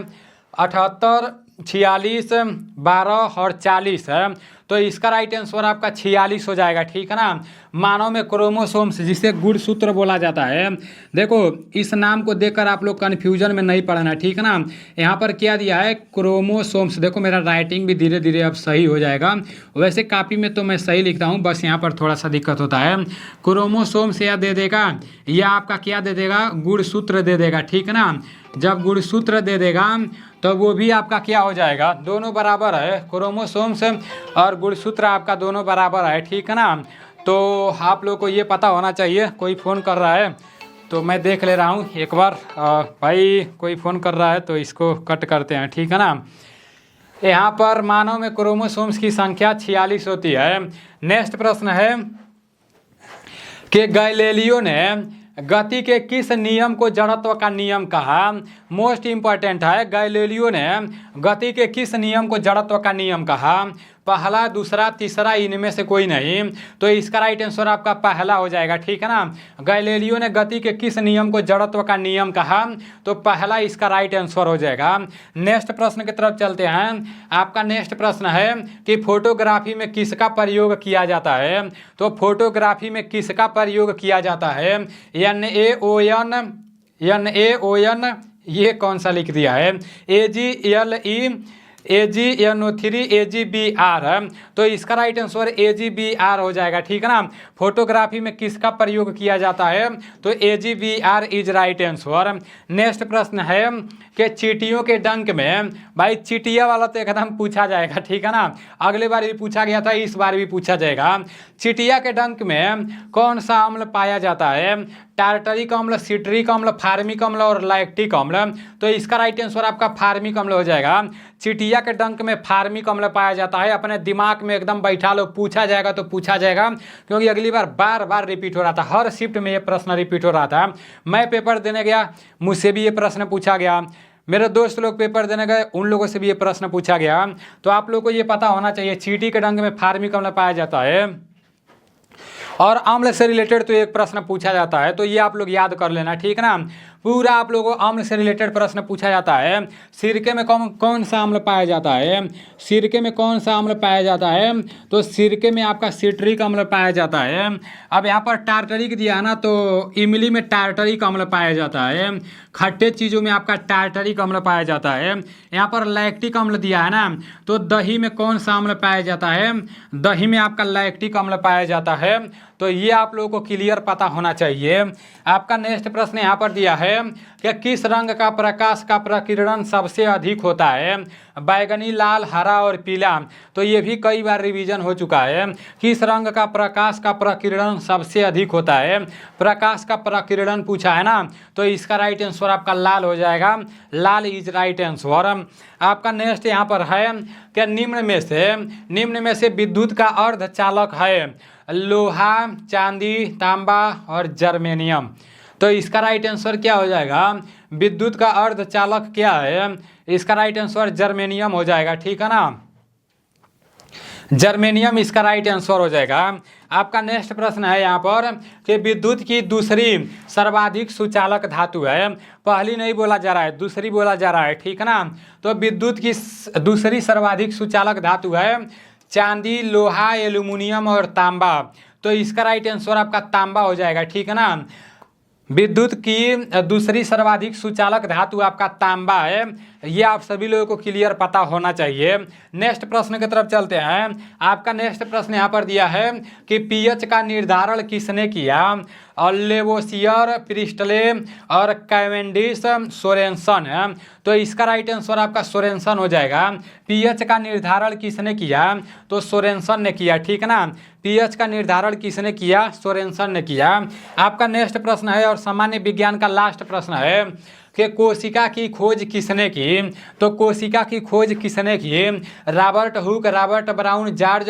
78, 46, 12 और 40 है। तो इसका राइट आंसर आपका 46 हो जाएगा, ठीक है ना। मानव में क्रोमोसोम्स जिसे गुणसूत्र बोला जाता है, देखो इस नाम को देखकर आप लोग कन्फ्यूजन में नहीं पड़ना, ठीक है ना। यहाँ पर क्या दिया है क्रोमोसोम्स, देखो मेरा राइटिंग भी धीरे धीरे अब सही हो जाएगा। वैसे कॉपी में तो मैं सही लिखता हूँ, बस यहाँ पर थोड़ा सा दिक्कत होता है। क्रोमोसोम्स या दे देगा या आपका क्या दे देगा गुणसूत्र दे देगा, ठीक है ना। जब गुणसूत्र दे देगा तो वो भी आपका क्या हो जाएगा, दोनों बराबर है, क्रोमोसोम्स और गुणसूत्र आपका दोनों बराबर है, ठीक है ना। तो आप लोग को ये पता होना चाहिए। कोई फ़ोन कर रहा है तो मैं देख ले रहा हूँ एक बार। भाई कोई फ़ोन कर रहा है तो इसको कट करते हैं, ठीक है ना। यहाँ पर मानव में क्रोमोसोम्स की संख्या 46 होती है। नेक्स्ट प्रश्न है कि गैलीलियो ने गति के किस नियम को जड़त्व का नियम कहा। मोस्ट इंपॉर्टेंट है, गैलीलियो ने गति के किस नियम को जड़त्व का नियम कहा। पहला, दूसरा, तीसरा, इनमें से कोई नहीं। तो इसका राइट आंसर आपका पहला हो जाएगा, ठीक है ना। गैलीलियो ने गति के किस नियम को जड़त्व का नियम कहा, तो पहला इसका राइट आंसर हो जाएगा। नेक्स्ट प्रश्न की तरफ चलते हैं। आपका नेक्स्ट प्रश्न है कि फोटोग्राफी में किसका प्रयोग किया जाता है। तो फोटोग्राफी में किसका प्रयोग किया जाता है, NaON, ये कौन सा लिख दिया है, AgLe AgNO3 AgBr, तो इसका राइट आंसर AgBr हो जाएगा, ठीक है ना। फोटोग्राफी में किसका प्रयोग किया जाता है, तो AgBr is right answer. Next प्रश्न है कि चींटियों के डंक में, भाई चींटिया वाला तो एकदम पूछा जाएगा, ठीक है ना। अगले बार भी पूछा गया था, इस बार भी पूछा जाएगा। चींटिया के डंक में कौन सा अम्ल पाया जाता है, टार्टरिक अम्ल, सिट्रिक अम्ल, फार्मिक अम्ल और लैक्टिक अम्ल। तो इसका राइट आंसर आपका फार्मिक अम्ल हो जाएगा। चींटिया के डंक में फार्मिक अम्ल पाया जाता है। अपने दिमाग में एकदम बैठा लो, पूछा जाएगा तो पूछा जाएगा, क्योंकि अगली बार बार बार रिपीट हो रहा था। हर शिफ्ट में ये प्रश्न रिपीट हो रहा था। मैं पेपर देने गया, मुझसे भी ये प्रश्न पूछा गया, मेरे दोस्त लोग पेपर देने गए, उन लोगों से भी ये प्रश्न पूछा गया। तो आप लोग को ये पता होना चाहिए, चींटी के डंक में फार्मिक अम्ल पाया जाता है। और अम्ल से रिलेटेड तो एक प्रश्न पूछा जाता है, तो ये आप लोग याद कर लेना, ठीक है ना। पूरा आप लोगों को अम्ल से रिलेटेड प्रश्न पूछा जाता है। सिरके में कौन सा अम्ल पाया जाता है, सिरके में कौन सा अम्ल पाया जाता है, तो सिरके में आपका सिट्रिक अम्ल पाया जाता है। अब यहाँ पर टार्टरिक दिया है ना, तो इमली में टार्टरिक अम्ल पाया जाता है। खट्टे चीज़ों में आपका टार्टरिक अम्ल पाया जाता है। यहाँ पर लैक्टिक अम्ल दिया है ना, तो दही में कौन सा अम्ल पाया जाता है, दही में आपका लैक्टिक अम्ल पाया जाता है। तो ये आप लोगों को क्लियर पता होना चाहिए। आपका नेक्स्ट प्रश्न यहाँ पर दिया है कि किस रंग का प्रकाश का प्रकीर्णन सबसे अधिक होता है, बैगनी, लाल, हरा और पीला। तो ये भी कई बार रिवीजन हो चुका है। किस रंग का प्रकाश का प्रकीर्णन सबसे अधिक होता है, प्रकाश का प्रकीर्णन पूछा है ना, तो इसका राइट आंसर आपका लाल हो जाएगा। लाल इज राइट आंसर। आपका नेक्स्ट यहाँ पर है कि निम्न में से विद्युत का अर्धचालक है लोहा, चांदी, तांबा और जर्मेनियम। तो इसका राइट आंसर क्या हो जाएगा, विद्युत का अर्धचालक क्या है, इसका राइट आंसर जर्मेनियम हो जाएगा, ठीक है ना। जर्मेनियम इसका राइट आंसर हो जाएगा। आपका नेक्स्ट प्रश्न है यहाँ पर कि विद्युत की दूसरी सर्वाधिक सुचालक धातु है, पहली नहीं बोला जा रहा है, दूसरी बोला जा रहा है, ठीक है ना। तो विद्युत की दूसरी सर्वाधिक सुचालक धातु है चांदी, लोहा, एल्यूमिनियम और तांबा। तो इसका राइट आंसर आपका तांबा हो जाएगा, ठीक है ना। विद्युत की दूसरी सर्वाधिक सुचालक धातु आपका तांबा है। ये आप सभी लोगों को क्लियर पता होना चाहिए। नेक्स्ट प्रश्न की तरफ चलते हैं। आपका नेक्स्ट प्रश्न यहाँ पर दिया है कि पीएच का निर्धारण किसने किया, और लेवोसियर, प्रिस्टले और कैवेंडिश सोरेनसन है। तो इसका राइट आंसर आपका सोरेनसन हो जाएगा। पीएच का निर्धारण किसने किया, तो सोरेनसन ने किया, ठीक है ना। पीएच का निर्धारण किसने किया, सोरेनसन ने किया। आपका नेक्स्ट प्रश्न है और सामान्य विज्ञान का लास्ट प्रश्न है कि कोशिका की खोज किसने की। तो कोशिका की खोज किसने की, Robert Hooke, Robert Brown, George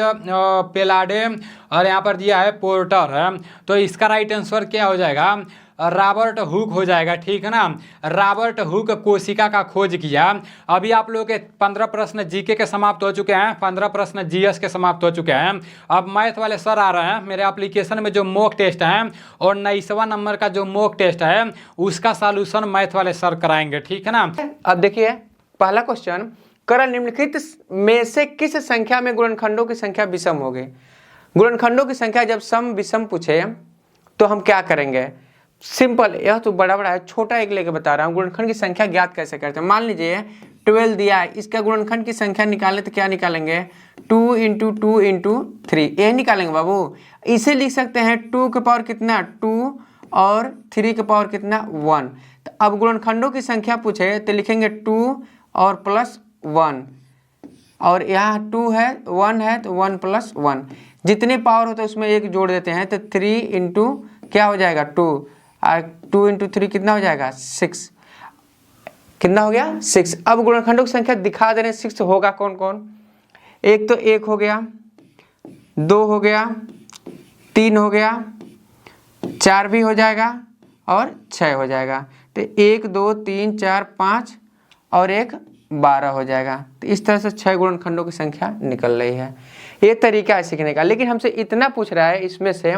Palade और यहाँ पर दिया है पोर्टर है। तो इसका राइट आंसर क्या हो जाएगा, रॉबर्ट हुक हो जाएगा, ठीक है ना। रॉबर्ट हुक कोशिका का खोज किया। अभी आप लोगों के 15 प्रश्न जीके के समाप्त हो चुके हैं, 15 प्रश्न जीएस के समाप्त हो चुके हैं। अब मैथ वाले सर आ रहे हैं, मेरे एप्लीकेशन में जो मॉक टेस्ट है और 29वां नंबर का जो मॉक टेस्ट है उसका सॉल्यूशन मैथ वाले सर कराएंगे, ठीक है ना। अब देखिए पहला क्वेश्चन कर निम्नलिखित में से किस संख्या में गुणनखंडों की संख्या विषम होगी। गुणनखंडों की संख्या जब सम विषम पूछे तो हम क्या करेंगे, सिंपल, यह तो बड़ा बड़ा है, छोटा एक लेके बता रहा हूँ। गुणनखंड की संख्या ज्ञात कैसे करते हैं, मान लीजिए 12 दिया है, इसका गुणनखंड की संख्या निकालें तो क्या निकालेंगे, 2 इंटू 2 इंटू 3, यही निकालेंगे बाबू। इसे लिख सकते हैं 2 के पावर कितना 2 और 3 के पावर कितना 1। तो अब गुणनखंडों की संख्या पूछे तो लिखेंगे 2 और प्लस 1, और यहाँ 2 है 1 है तो 1 प्लस 1, जितने पावर होते हैं उसमें एक जोड़ देते हैं तो 3 इंटू क्या हो जाएगा 2, और 2 इंटू 3 कितना हो जाएगा 6, कितना हो गया 6। अब गुणनखंडों की संख्या दिखा दे रहे हैं 6 होगा कौन कौन, एक तो 1 हो गया, 2 हो गया, 3 हो गया, 4 भी हो जाएगा और 6 हो जाएगा। तो 1 2 3 4 5 और एक 12 हो जाएगा। तो इस तरह से 6 गुणनखंडों की संख्या निकल रही है। ये तरीका है सीखने का, लेकिन हमसे इतना पूछ रहा है इसमें से,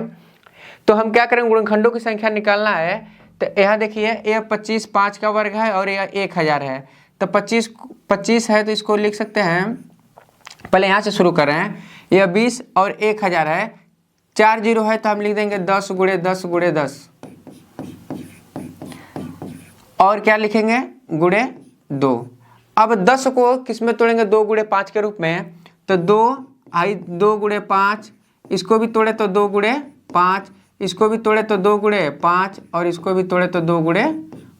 तो हम क्या करेंगे, गुणनखंडों की संख्या निकालना है। तो यहाँ देखिए ये 25 5 का वर्ग है और यह 1000 है, तो 25 है तो इसको लिख सकते हैं, पहले यहाँ से शुरू कर रहे हैं, यह 20 और 1000 है, 4 जीरो है तो हम लिख देंगे 10 गुणे 10 गुणे 10, और क्या लिखेंगे गुणे 2। अब 10 को किस में तोड़ेंगे, 2 गुणे 5 के रूप में, तो 2 गुणे 5, इसको भी तोड़े तो 2 गुणे 5, इसको भी तोड़े तो 2 गुणे 5, और इसको भी तोड़े तो 2 गुणे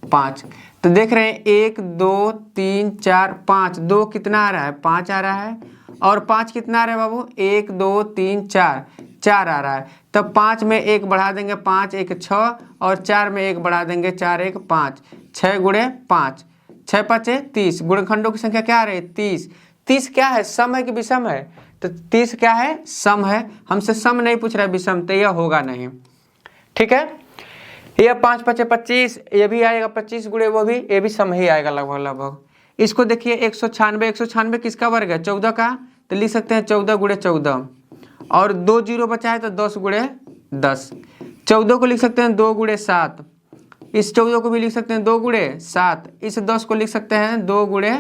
5। तो देख रहे हैं 1 2 3 4 5, 2 कितना आ रहा है 5 आ रहा है, और 5 कितना आ रहा है बाबू 1 2 3 4 आ रहा है। तब 5 में 1 बढ़ा देंगे 5 1 6, और 4 में 1 बढ़ा देंगे 4 1 5, 6 गुणे 5, 6 5 30। गुणनखंडों की संख्या क्या आ रही है 30। 30 क्या है, सम है कि विषम है, तो 30 क्या है सम है, हमसे सम नहीं पूछ रहा है विषम, तो यह होगा नहीं। ठीक है, यह 5 5 25, ये भी आएगा 25 गुणे वो भी, ये भी सम ही आएगा लगभग लगभग। इसको देखिए 196 किसका वर्ग है 14 का, तो लिख सकते हैं 14 गुणे 14, और 2 जीरो बचा है तो 10 गुणे 10। 14 को लिख सकते हैं 2 गुणे 7, इस 14 को भी लिख सकते हैं 2 गुणे 7, इस 10 को लिख सकते हैं 2 गुणे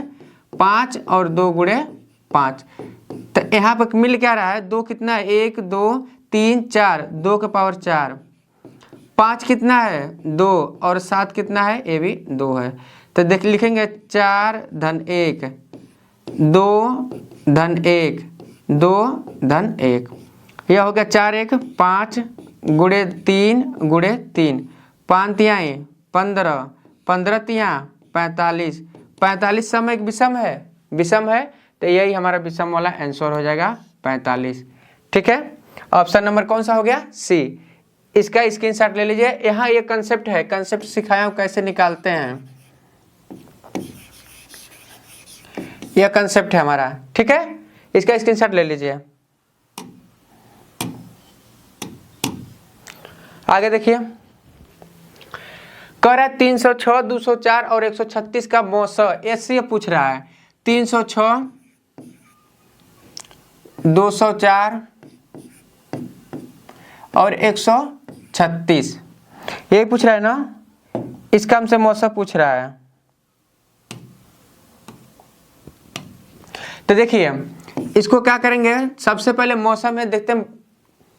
5 और 2 गुणे 5। तो यहाँ पर मिल क्या रहा है, 2 कितना है 1 2 3 4, 2 के पावर 4, 5 कितना है 2, और 7 कितना है ये भी 2 है। तो देख लिखेंगे 4 धन 1 2 धन 1 2 धन 1, यह हो गया 4 1 5 गुणे 3 गुणे 3, 5 तिहाई 15, 15 तिहा 45, 45 सम एक विषम है, विषम है, तो यही हमारा विषम वाला आंसर हो जाएगा 45। ठीक है, ऑप्शन नंबर कौन सा हो गया सी। इसका स्क्रीनशॉट ले लीजिए, यहाँ ये कंसेप्ट है, कंसेप्ट सिखाया हूँ कैसे निकालते हैं, यह कंसेप्ट है हमारा। ठीक है, इसका स्क्रीनशॉट ले लीजिए। आगे देखिए, कह रहा है 306 204 और 136 का मौसा, ऐसे पूछ रहा है 306 204 और 136, यही पूछ रहा है ना, इसका हमसे मौसा पूछ रहा है। तो देखिए इसको क्या करेंगे, सबसे पहले मौसम में देखते हैं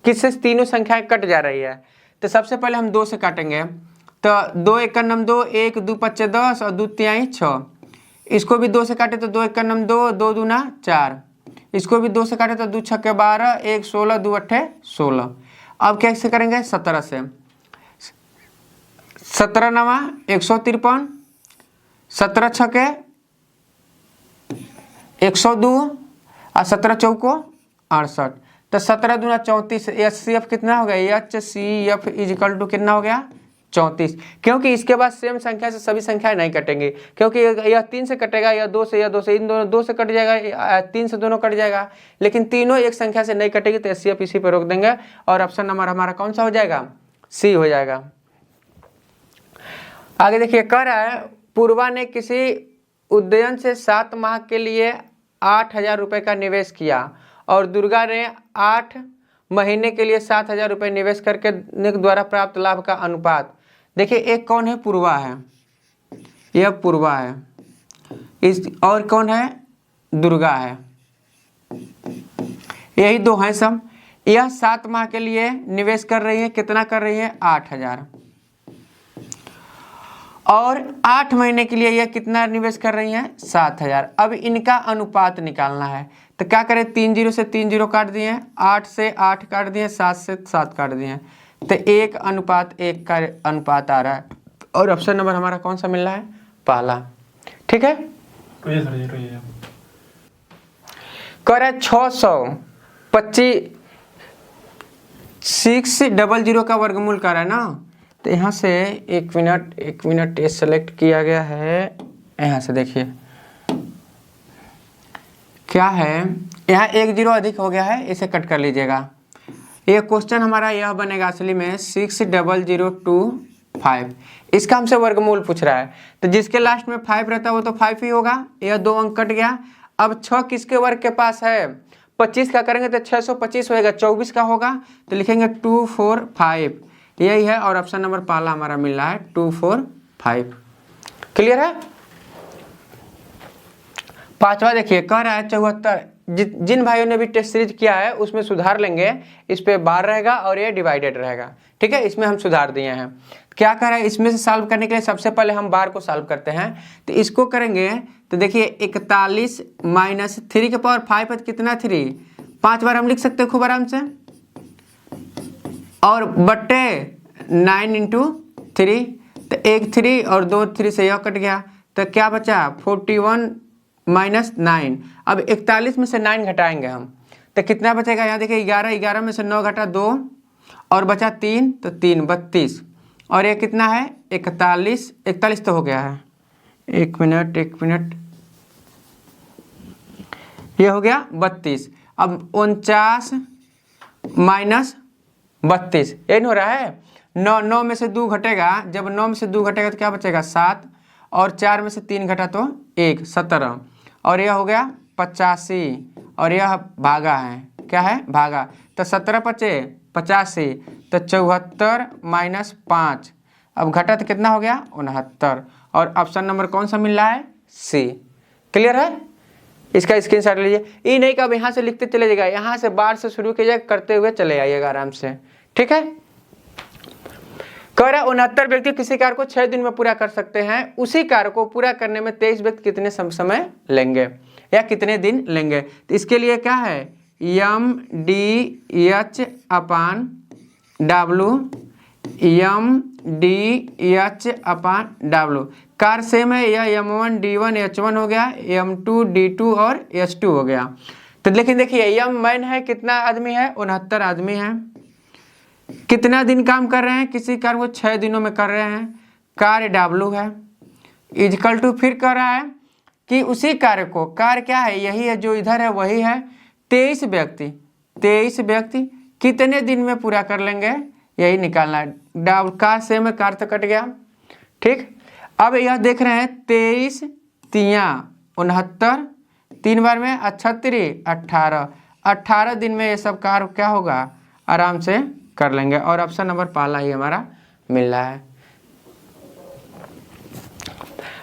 किससे तीनों संख्याएं कट जा रही है। तो सबसे पहले हम 2 से काटेंगे, तो 2 1 का नम 2, 1 2 5 10 और 2 तिहाई 6। इसको भी 2 से काटे तो 2 1 का नम 2, 2 दूना 4। इसको भी 2 से काटे तो 2 6 के 12, 1 16 2 8 16। अब कैसे करेंगे 17 से, 17 नवा 153, 17 छके 102 और 17 चौको 68। तो 17 दूना 34, HCF कितना हो गया, HCF इजिकल टू कितना हो गया 34। क्योंकि इसके बाद सेम संख्या से सभी संख्याएं नहीं कटेंगी, क्योंकि यह 3 से कटेगा, या 2 से, या 2 से, इन दोनों 2 से कट जाएगा, 3 से दोनों कट जाएगा, लेकिन तीनों एक संख्या से नहीं कटेगी, तो HCF इसी पर रोक देंगे, और ऑप्शन नंबर हमारा कौन सा हो जाएगा सी हो जाएगा। आगे देखिए, कह रहा है पूर्वा ने किसी उद्यम से 7 माह के लिए 8000 रुपये का निवेश किया, और दुर्गा ने 8 महीने के लिए 7000 रुपये निवेश करके द्वारा प्राप्त लाभ का अनुपात। देखिए एक कौन है पूर्वा है, यह पूर्वा है, इस और कौन है दुर्गा है। यही दो हैं सब। यह 7 माह के लिए निवेश कर रही है, कितना कर रही है 8,000। और 8 महीने के लिए यह कितना निवेश कर रही है 7,000। अब इनका अनुपात निकालना है, तो क्या करें, 3 0 से 3 0 काट दिए, 8 से 8 काट दिए, 7 से 7 काट दिए, तो 1:1 का अनुपात आ रहा है। और ऑप्शन नंबर हमारा कौन सा मिल रहा है, पहला। ठीक है, कर है 625 600 का वर्गमूल कर है ना। तो यहाँ से एक मिनट ये सेलेक्ट किया गया है। यहाँ से देखिए क्या है, यहाँ 1 0 अधिक हो गया है, इसे कट कर लीजिएगा। ये क्वेश्चन हमारा यह बनेगा असली में 60025। इसका हमसे वर्गमूल पूछ रहा है, तो जिसके लास्ट में 5 रहता है वो तो 5 ही होगा। यह 2 अंक कट गया। अब 6 किसके वर्ग के पास है, 25 का करेंगे तो 625 होएगा, 24 का होगा तो लिखेंगे 245। यही है, और ऑप्शन नंबर पहला हमारा मिल रहा है 245। क्लियर है। पांचवा देखिए, कह रहा है 74। जिन भाइयों ने भी टेस्ट सीरीज किया है उसमें सुधार लेंगे, इस पे बार रहेगा और ये डिवाइडेड रहेगा। ठीक है, इसमें हम सुधार दिए हैं। क्या कर रहा है, इसमें से सॉल्व करने के लिए सबसे पहले हम बार को सॉल्व करते हैं। तो इसको करेंगे तो देखिए 41 माइनस 3 के पावर 5 है, कितना 3, 5 बार हम लिख सकते हैं खूब आराम से, और बट्टे 9 इंटू 3, तो 1 3 और 2 3 से यह कट गया, तो क्या बचा 41 माइनस 9। अब 41 में से 9 घटाएंगे हम, तो कितना बचेगा, यहाँ देखिए 11 में से 9 घटा 2 और बचा 3, तो 3 32, और ये कितना है 41 तो हो गया है। एक मिनट ये हो गया 32। अब 49 माइनस 32 ये नहीं हो रहा है, 9 में से 2 घटेगा, जब 9 में से 2 घटेगा तो क्या बचेगा 7, और 4 में से 3 घटा तो 1 17, और यह हो गया 85, और यह भागा है, क्या है भागा, तो 17 बचे 85, तो 74 माइनस 5, अब घटा तो कितना हो गया 69, और ऑप्शन नंबर कौन सा मिल रहा है सी। क्लियर है, इसका स्क्रीनशॉट लीजिए। ये नहीं कि अब यहाँ से लिखते चले जाएगा, यहाँ से बार से शुरू कीजिएगा, करते हुए चले आइएगा आराम से। ठीक है, कह रहा 69 व्यक्ति किसी कार्य को 6 दिन में पूरा कर सकते हैं, उसी कार्य को पूरा करने में 23 व्यक्ति कितने समय लेंगे या कितने दिन लेंगे। तो इसके लिए क्या है, MDH/W कार सेम है, यह M1 D1 H1 हो गया, M2 D2 और H2 हो गया। तो लेकिन देखिए M मैन है, कितना आदमी है 69 आदमी है, कितना दिन काम कर रहे हैं, किसी कार्य को 6 दिनों में कर रहे हैं, कार्य W है, इजकल टू फिर कर रहा है कि उसी कार्य को, कार्य क्या है यही है जो इधर है वही है, 23 व्यक्ति कितने दिन में पूरा कर लेंगे, यही निकालना है। कार सेम है, कार तो कट गया। ठीक, अब यह देख रहे हैं 23 तियाँ 69, 3 बार में 18 18 दिन में ये सब कार्य क्या होगा आराम से कर लेंगे, और ऑप्शन नंबर पहला ही हमारा मिल रहा है।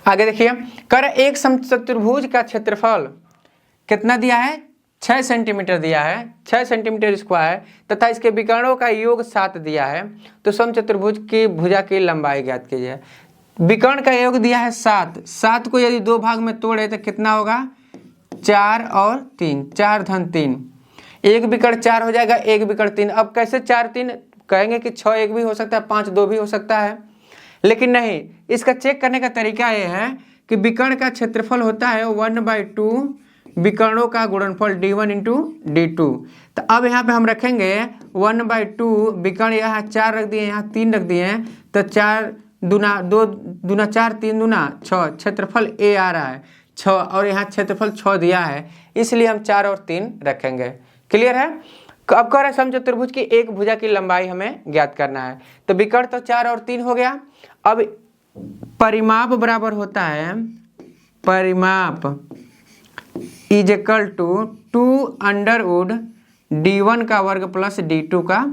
आगे देखिए, कर एक समचतुर्भुज का क्षेत्रफल कितना दिया है 6 सेंटीमीटर दिया है, 6 सेंटीमीटर स्क्वायर, तथा इसके विकर्णों का योग 7 दिया है, तो समचतुर्भुज की भुजा की लंबाई ज्ञात कीजिए। विकर्ण का योग दिया है 7 को यदि 2 भाग में तोड़े तो कितना होगा 4 और 3, 4 धन 3, एक विकर्ण 4 हो जाएगा, एक विकर्ण 3। अब कैसे 4 3 कहेंगे कि 6 1 भी हो सकता है, 5 2 भी हो सकता है, लेकिन नहीं, इसका चेक करने का तरीका ये है कि विकर्ण का क्षेत्रफल होता है 1/2 विकर्णों का गुणनफल D1 इंटू D2। तो अब यहाँ पे हम रखेंगे 1/2 विकर्ण, यहाँ 4 रख दिए, यहाँ 3 रख दिए हैं, तो 4 दूना 2 दूना 4 3 दूना 6, क्षेत्रफल A आ रहा है 6, और यहाँ क्षेत्रफल 6 दिया है, इसलिए हम 4 और 3 रखेंगे। क्लियर है। अब कह रहे हैं समचतुर्भुज की एक भुजा की लंबाई हमें ज्ञात करना है, तो विकर्ण तो 4 और 3 हो गया। अब परिमाप बराबर होता है, परिमाप इज इक्वल टू 2 D1 का वर्ग प्लस D2 का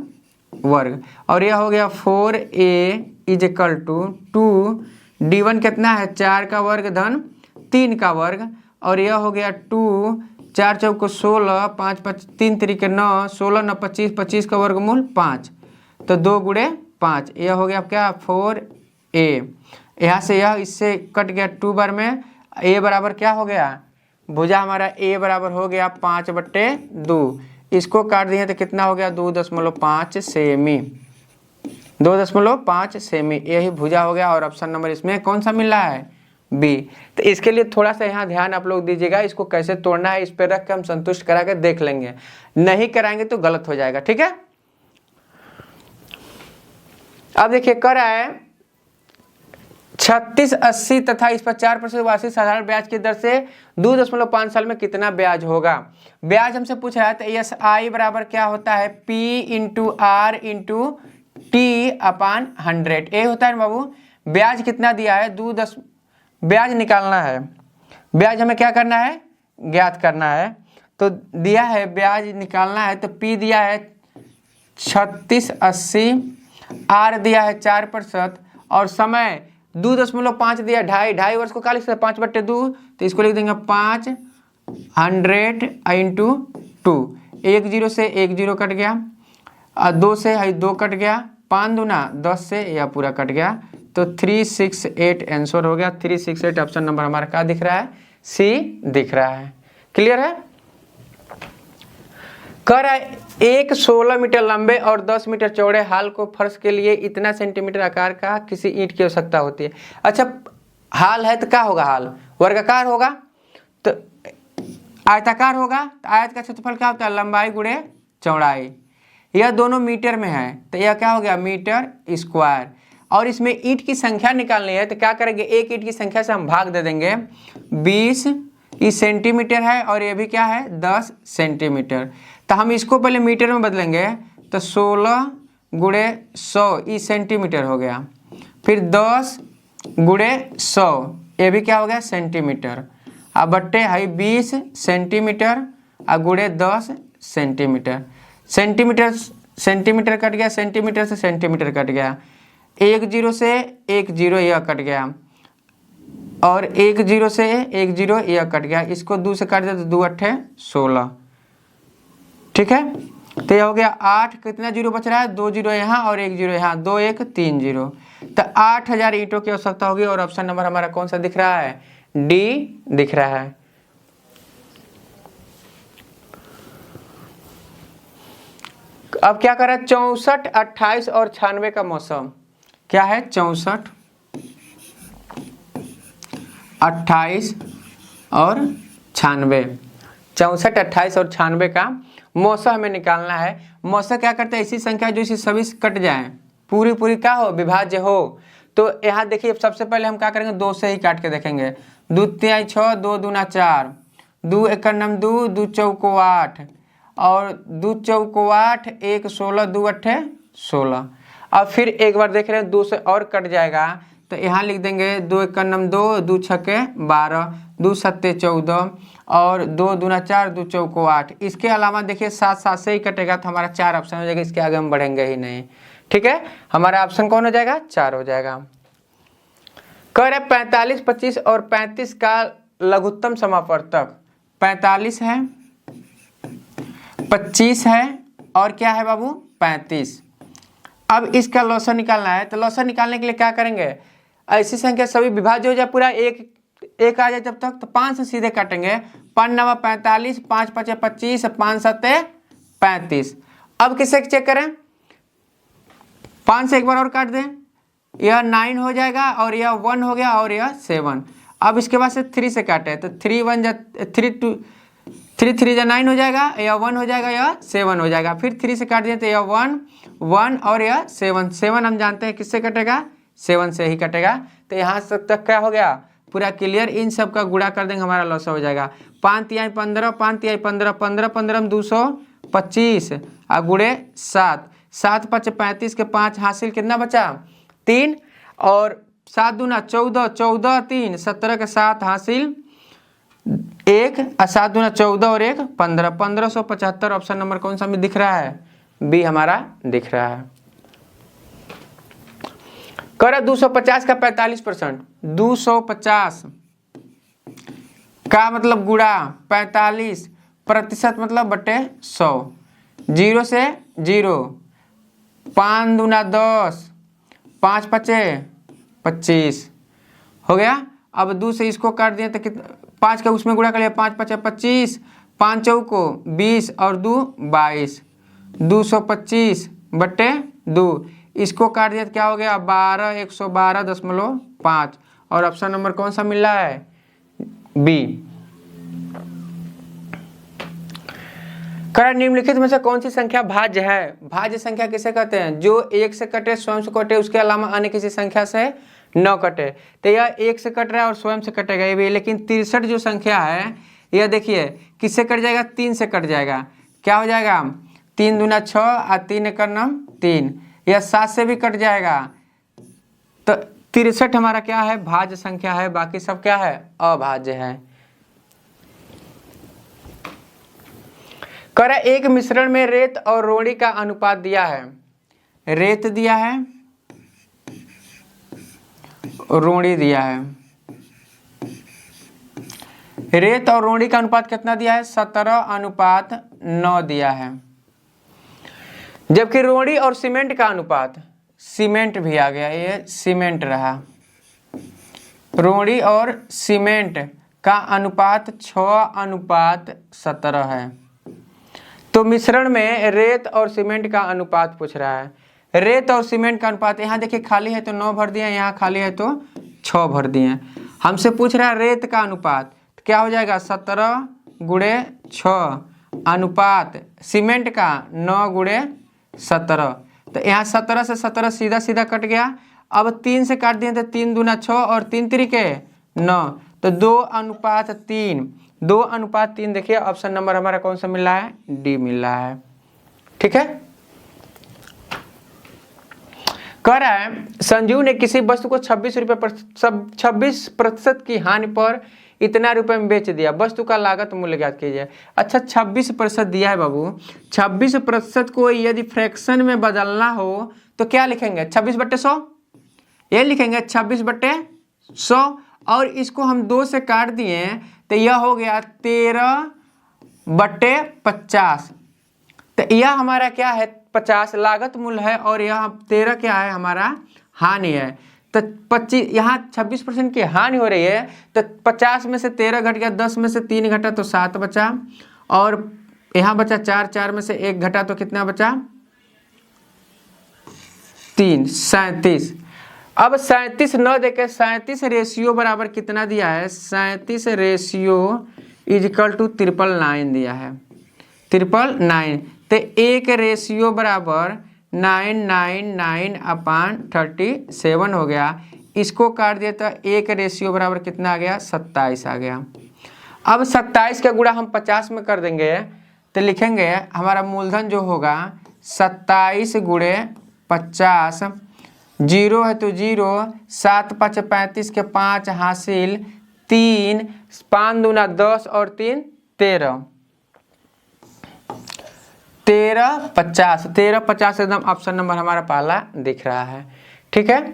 वर्ग, और यह हो गया 4A is equal to 2 D1 कितना है 4 का वर्ग धन 3 का वर्ग, और यह हो गया 2, 4 चौको 16, 5 5 3 3 9, 16 9 25, 25 का वर्गमूल 5, तो 2 गुणे 5, यह हो गया क्या 4a। यहाँ से यह इससे कट गया 2 बार में, a बराबर क्या हो गया, भुजा हमारा a बराबर हो गया 5/2, इसको काट दिए तो कितना हो गया 2.5 सेमी, 2.5 सेमी, यही भुजा हो गया। और ऑप्शन नंबर इसमें कौन सा मिल रहा है, बी। तो इसके लिए थोड़ा सा यहाँ ध्यान आप लोग दीजिएगा, इसको कैसे तोड़ना है इस पर रख के हम संतुष्ट करा के देख लेंगे, नहीं कराएंगे तो गलत हो जाएगा, ठीक है। अब देखिए कर रहा है 36, 80 तथा इस पर 4% वार्षिक साधारण ब्याज की दर से 2.5 साल में कितना ब्याज होगा। ब्याज हमसे पूछ रहा है तो एस आई बराबर क्या होता है, P into R into T upon 100, ये होता है बाबू। ब्याज कितना दिया है, ब्याज निकालना है, ब्याज हमें क्या करना है, ज्ञात करना है। तो दिया है ब्याज निकालना है, तो पी दिया है 36, 80, आर दिया है 4% और समय 2.5 दिया, 2.5 वर्ष को क्या लिख सकते हैं 5/2, तो इसको लिख देंगे 500 इंटू 2, 1 0 से 1 0 कट गया, 2 से 2 कट गया, 5 दूना 10 से यह पूरा कट गया, तो 368 आंसर हो गया। 368 ऑप्शन नंबर हमारा क्या दिख रहा है, सी दिख रहा है। क्लियर है। कर एक 16 मीटर लंबे और 10 मीटर चौड़े हाल को फर्श के लिए इतना सेंटीमीटर आकार का किसी ईंट की आवश्यकता होती है। अच्छा हाल है तो क्या होगा, हाल वर्गाकार होगा तो आयताकार होगा, तो आयत का क्षेत्रफल क्या होता है, लंबाई गुणे चौड़ाई। यह दोनों मीटर में है तो यह क्या हो गया मीटर स्क्वायर। और इसमें ईंट की संख्या निकालनी है तो क्या करेंगे, एक ईंट की संख्या से हम भाग दे देंगे। 20 ये सेंटीमीटर है और ये भी क्या है 10 सेंटीमीटर, तो हम इसको पहले मीटर में बदलेंगे तो 16 गुणे 100 ये सेंटीमीटर हो गया, फिर 10 गुणे 100 ये भी क्या हो गया सेंटीमीटर, अब बट्टे है 20 सेंटीमीटर और गुणे 10 सेंटीमीटर। सेंटीमीटर सेंटीमीटर कट गया, सेंटीमीटर से सेंटीमीटर कट गया, 1 0 से 1 0 यह कट गया और 1 0 से 1 0 यह कट गया, इसको 2 से काट दिया तो 2 8 16, ठीक है। तो यह हो गया 8, कितना जीरो बच रहा है 2 0 यहाँ और 1 0 यहाँ, 2 1 3 0, तो 8000 ईंटों की आवश्यकता होगी। और ऑप्शन नंबर हमारा कौन सा दिख रहा है, डी दिख रहा है। अब क्या कर रहा है 64, 28 और 96 का मौसम क्या है, 64, 28 और 96, 64, 28 और 96 का मौसम हमें निकालना है। मौसम क्या करते हैं, ऐसी संख्या जो इसी सभी कट जाए, पूरी पूरी क्या हो विभाज्य हो। तो यहाँ देखिए सबसे पहले हम क्या करेंगे 2 से ही काट के देखेंगे, 2 3 6, 2 दूना 4, 2 1 9 2, 2 चौको 8 और 2 चौको 8, 1 16, 2 8 16। अब फिर एक बार देख रहे हैं 2 से और कट जाएगा तो यहाँ लिख देंगे 2 1 9 2, 2 6 12, 2 7 14 और 2 दूना 4, 2 चौको 8। इसके अलावा देखिए 7 7 से ही कटेगा तो हमारा 4 ऑप्शन हो जाएगा, इसके आगे हम बढ़ेंगे ही नहीं, ठीक है। हमारा ऑप्शन कौन हो जाएगा, 4 हो जाएगा। कह रहे 45, 25 और 35 का लघुत्तम समापवर्तक 45 है, 25 है और क्या है बाबू 35। अब इसका लॉसर निकालना है तो लॉसर निकालने के लिए क्या करेंगे, ऐसी संख्या सभी विभाज्य हो जाए, पूरा एक आ जाए जब तक, तो 5 से सीधे काटेंगे, 5 9 45, 5 5 25, 5 7 35। अब किसे चेक करें, 5 से एक बार और काट दें, यह 9 हो जाएगा और यह 1 हो गया और यह 7। अब इसके बाद से 3 से काटे तो 3 1 जा 3 2 3 3 जा 9 हो जाएगा, यह 1 हो जाएगा, यह 7 हो जाएगा। फिर 3 से काट दिए तो यह 1 1 और यह 7 7 हम जानते हैं किससे कटेगा, 7 से ही कटेगा। तो यहाँ तक क्या हो गया पूरा क्लियर। इन सब का गुणा कर देंगे हमारा लॉस हो जाएगा, 5 3 15, 5 3 15, 15 15 225 और गुणे 7, 7 5 35 के 5 हासिल कितना बचा 3 और 7 दूना 14, 14 3 17 के 7 हासिल 1 और 7 दूना 14 और 1 15, 1575। ऑप्शन नंबर कौन सा में दिख रहा है, बी हमारा दिख रहा है। कर 250 का 45%, 250 का मतलब गुणा 45% मतलब बटे 100, 0 से 0, 5 दूना 10, 5 पचे 25 हो गया। अब 2 से इसको काट दिया तो कितना, 5 का उसमें गुणा कर लिया, 5 पचे 25, 5 चौको 20 और 2 22, 225 बटे 2, इसको काट दिया तो क्या हो गया 12, 112.5 और ऑप्शन नंबर कौन सा मिल रहा है, बी। करा निम्नलिखित में से कौन सी संख्या भाज्य है। भाज्य संख्या किसे कहते हैं, जो 1 से कटे, स्वयं से कटे, उसके अलावा अन्य किसी संख्या से न कटे। तो यह 1 से कट रहा है और स्वयं से कटेगा ये भी, लेकिन 63 जो संख्या है यह देखिए किससे कट जाएगा, 3 से कट जाएगा। क्या हो जाएगा, 3 दूना 6 और 3 एकर नाम 3, यह 7 से भी कट जाएगा। तो 63 हमारा क्या है, भाज्य संख्या है, बाकी सब क्या है, अभाज्य है। करा एक मिश्रण में रेत और रोड़ी का अनुपात दिया है, रेत दिया है, रोड़ी दिया है। रेत और रोड़ी का अनुपात कितना दिया है, 17:9 दिया है। जबकि रोड़ी और सीमेंट का अनुपात, सीमेंट भी आ गया, ये सीमेंट रहा, रोड़ी और सीमेंट का अनुपात 6:17 है। तो मिश्रण में रेत और सीमेंट का अनुपात पूछ रहा है। रेत और सीमेंट का अनुपात, यहाँ देखिए खाली है तो 9 भर दिए, यहाँ खाली है तो 6 भर दिए। हमसे पूछ रहा है रेत का अनुपात, तो क्या हो जाएगा 17 गुणे 6 अनुपात सीमेंट का 9 गुणे 17। तो यहाँ 17 से 17 सीधा सीधा कट गया। अब 3 से काट दिए तो 3 दूना 6 और 3 तिरिके 9, तो 2:3, 2:3। देखिए ऑप्शन नंबर हमारा कौन सा मिल रहा है, डी मिल रहा है। ठीक है। कह रहा है संजीव ने किसी वस्तु को 26% की हानि पर इतना रुपए में बेच दिया, वस्तु का लागत मूल्य ज्ञात कीजिए। अच्छा 26% दिया है बाबू, 26% को यदि फ्रैक्शन में बदलना हो तो क्या लिखेंगे, 26/100, ये लिखेंगे 26/100 और इसको हम 2 से काट दिए तो यह हो गया 13/50। तो यह हमारा क्या है, 50 लागत मूल्य है और यह 13 क्या है, हमारा हानि है। तो 25, यहाँ 26% की हानि हो रही है, तो 50 में से 13 घट गया, 10 में से 3 घटा तो 7 बचा और यहाँ बचा 4, 4 में से 1 घटा तो कितना बचा 3, 37। अब 37 न देके 37 रेशियो बराबर कितना दिया है, 37 रेशियो इजिकल टू 999 दिया है, 999। तो 1 रेशियो बराबर 999/37 हो गया। इसको काट दिया तो 1 रेशियो बराबर कितना आ गया, 27 आ गया। अब 27 का गुणा हम 50 में कर देंगे तो लिखेंगे हमारा मूलधन जो होगा 27 गुणे 50, 0 है तो 0, 7 5 35 के 5 हासिल 3, 5 दूना 10 और 3 13, 1350, 1350 एकदम ऑप्शन नंबर हमारा पहला दिख रहा है। ठीक है।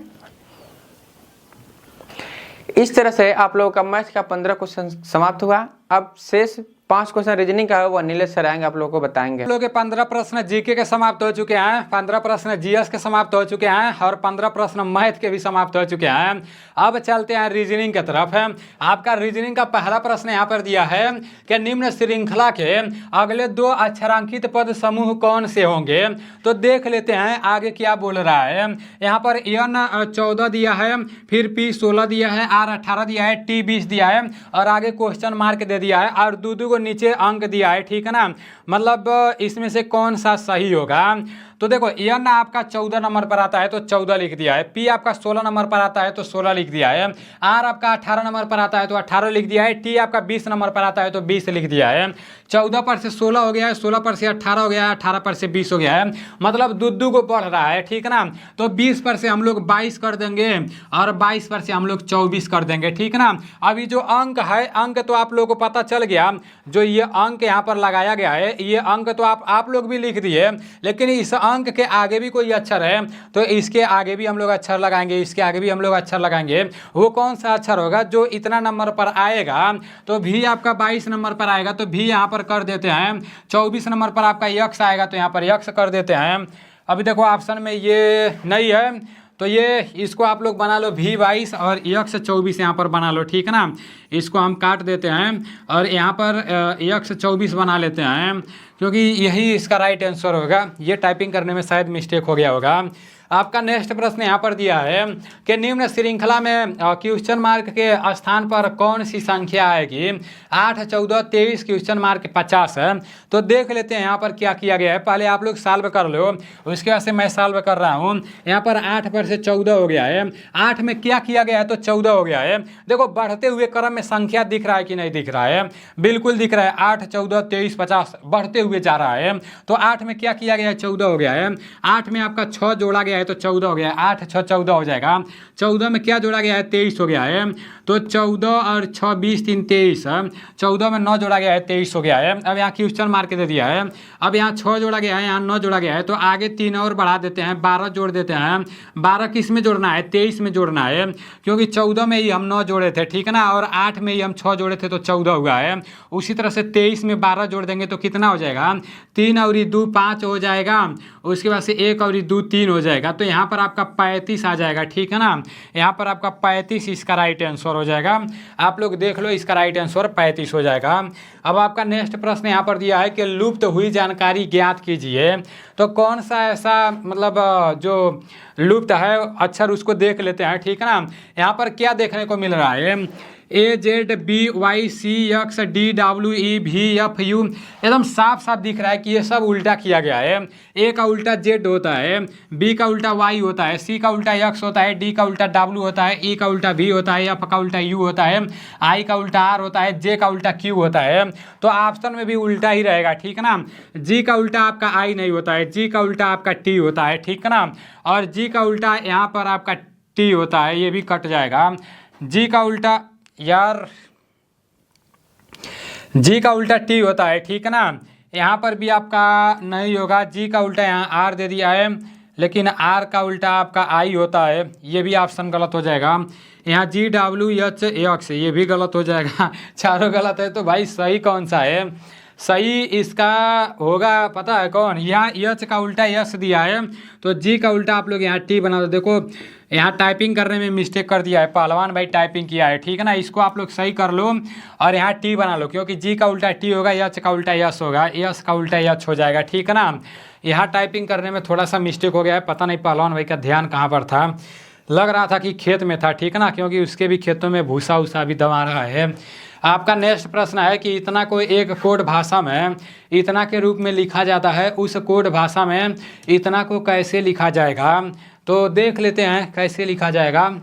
इस तरह से आप लोगों का मैथ का 15 क्वेश्चन समाप्त हुआ। अब शेष 5 क्वेश्चन रीजनिंग का है वो नीलेश सर आएंगे, आप लोगों को बताएंगे। आप लोगों के 15 प्रश्न जीके के समाप्त हो चुके हैं, 15 प्रश्न जीएस के समाप्त हो चुके हैं और 15 प्रश्न मैथ के भी समाप्त हो चुके हैं। अब चलते हैं रीजनिंग की तरफ। आपका रीजनिंग का पहला प्रश्न यहाँ पर दिया है कि निम्न श्रृंखला के अगले 2 अक्षरांकित पद समूह कौन से होंगे। तो देख लेते हैं आगे क्या बोल रहा है। यहाँ पर N 14 दिया है, फिर P 16 दिया है, R 18 दिया है, T 20 दिया है और आगे क्वेश्चन मार्क दे दिया है और दो नीचे अंक दिया है। ठीक है ना, मतलब इसमें से कौन सा सही होगा। तो देखो N आपका 14 नंबर पर आता है तो 14 लिख दिया है, P आपका 16 नंबर पर आता है तो 16 लिख दिया है, R आपका 18 नंबर पर आता है तो 18 लिख दिया है, T आपका 20 नंबर पर आता है तो 20 लिख दिया है। 14 पर से 16 हो गया है, 16 पर से 18 हो गया है, 18 पर से 20 हो गया है, मतलब दो को बढ़ रहा है। ठीक है ना, तो 20 पर से हम लोग 22 कर देंगे और 22 पर से हम लोग 24 कर देंगे। ठीक है ना, अभी जो अंक है, अंक तो आप लोगों को पता चल गया, जो ये अंक यहाँ पर लगाया गया है ये अंक तो आप लोग भी लिख दिए, लेकिन इस अंक के आगे भी कोई अक्षर है तो इसके आगे भी हम लोग अक्षर लगाएंगे, इसके आगे भी हम लोग अक्षर लगाएंगे। वो कौन सा अक्षर होगा जो इतना नंबर पर आएगा, तो भी आपका 22 नंबर पर आएगा तो भी यहाँ पर कर देते हैं। 24 नंबर पर आपका यक्स आएगा तो यहाँ पर यक्स कर देते हैं। अभी देखो ऑप्शन में ये नहीं है तो ये इसको आप लोग बना लो V22 और यक्स 24 यहाँ पर बना लो, ठीक है ना। इसको हम काट देते हैं और यहाँ पर यक्स 24 बना लेते हैं क्योंकि यही इसका राइट आंसर होगा। ये टाइपिंग करने में शायद मिस्टेक हो गया होगा। आपका नेक्स्ट प्रश्न यहाँ पर दिया है कि निम्न श्रृंखला में क्वेश्चन मार्क के स्थान पर कौन सी संख्या आएगी। 8, 14, 23 क्वेश्चन मार्क 50 है। तो देख लेते हैं यहाँ पर क्या किया गया है। पहले आप लोग सॉल्व कर लो, उसके बाद से मैं सॉल्व कर रहा हूँ। यहाँ पर 8 पर से 14 हो गया है। 8 में क्या किया गया है तो 14 हो गया है। देखो बढ़ते हुए क्रम में संख्या दिख रहा है कि नहीं दिख रहा है, बिल्कुल दिख रहा है। 8, 14, 23, 50 बढ़ते हुए जा रहा है। तो 8 में क्या किया गया है 14 हो गया है। 8 में आपका 6 जोड़ा गया है तो 14 हो गया है। 8, 6, 14 हो जाएगा। 14 में क्या जोड़ा गया है 23 हो गया है। तो 14 और 6, 20, 3, 23। 14 में 9 जोड़ा गया है 23 हो गया है। अब यहाँ क्वेश्चन मार्क दे दिया है। अब यहाँ 6 जोड़ा गया है, यहाँ 9 जोड़ा गया है तो आगे 3 और बढ़ा देते हैं, 12 जोड़ देते हैं। 12 किस में जोड़ना है 23 में जोड़ना है क्योंकि 14 में ही हम 9 जोड़े थे, ठीक है ना। और 8 में ही हम 6 जोड़े थे तो 14 हुआ है। उसी तरह से 23 में 12 जोड़ देंगे तो कितना हो जाएगा 3 और 2 5 हो जाएगा। उसके बाद से 1 और 2 3 हो जाएगा। तो यहाँ पर आपका 35 आ जाएगा, ठीक है ना। यहाँ पर आपका 35 इसका राइट आंसर हो जाएगा। आप लोग देख लो इसका राइट आंसर 35 हो जाएगा। अब आपका नेक्स्ट प्रश्न यहाँ पर दिया है कि लुप्त हुई जानकारी ज्ञात कीजिए। तो कौन सा ऐसा मतलब जो लुप्त है अक्षर उसको देख लेते हैं, ठीक है ना। यहाँ पर क्या देखने को मिल रहा है AZBYCXDWEVFU एकदम साफ साफ दिख रहा है कि ये सब उल्टा किया गया है। ए का उल्टा Z होता है, बी का उल्टा Y होता है, सी का उल्टा X होता है, डी का उल्टा W होता है, ई का उल्टा V होता है, F का उल्टा U होता है, I का उल्टा R होता है, J का उल्टा Q होता है। तो ऑप्शन में भी उल्टा ही रहेगा, ठीक है ना। G का उल्टा आपका I नहीं होता है, G का उल्टा आपका T होता है, ठीक है ना। और G का उल्टा यहाँ पर आपका T होता है, ये भी कट जाएगा। G का उल्टा यार G का उल्टा T होता है, ठीक है ना। यहाँ पर भी आपका नहीं होगा। G का उल्टा यहाँ R दे दिया है लेकिन R का उल्टा आपका I होता है, ये भी ऑप्शन गलत हो जाएगा। यहाँ GWHX ये भी गलत हो जाएगा। चारों गलत है तो भाई सही कौन सा है। सही इसका होगा पता है कौन, यहाँ H का उल्टा यस दिया है तो G का उल्टा आप लोग यहाँ T बना दो। देखो यहाँ टाइपिंग करने में मिस्टेक कर दिया है, पहलवान भाई टाइपिंग किया है, ठीक है ना। इसको आप लोग सही कर लो और यहाँ T बना लो क्योंकि G का उल्टा T होगा, H का उल्टा यस होगा, यस का उल्टा H हो जाएगा, ठीक है ना। यहाँ टाइपिंग करने में थोड़ा सा मिस्टेक हो गया है, पता नहीं पहलवान भाई का ध्यान कहाँ पर था। लग रहा था कि खेत में था, ठीक है ना, क्योंकि उसके भी खेतों में भूसा उसा भी दबा रहा है। आपका नेक्स्ट प्रश्न है कि इतना कोई एक कोड भाषा में इतना के रूप में लिखा जाता है, उस कोड भाषा में इतना को कैसे लिखा जाएगा। तो देख लेते हैं कैसे लिखा जाएगा।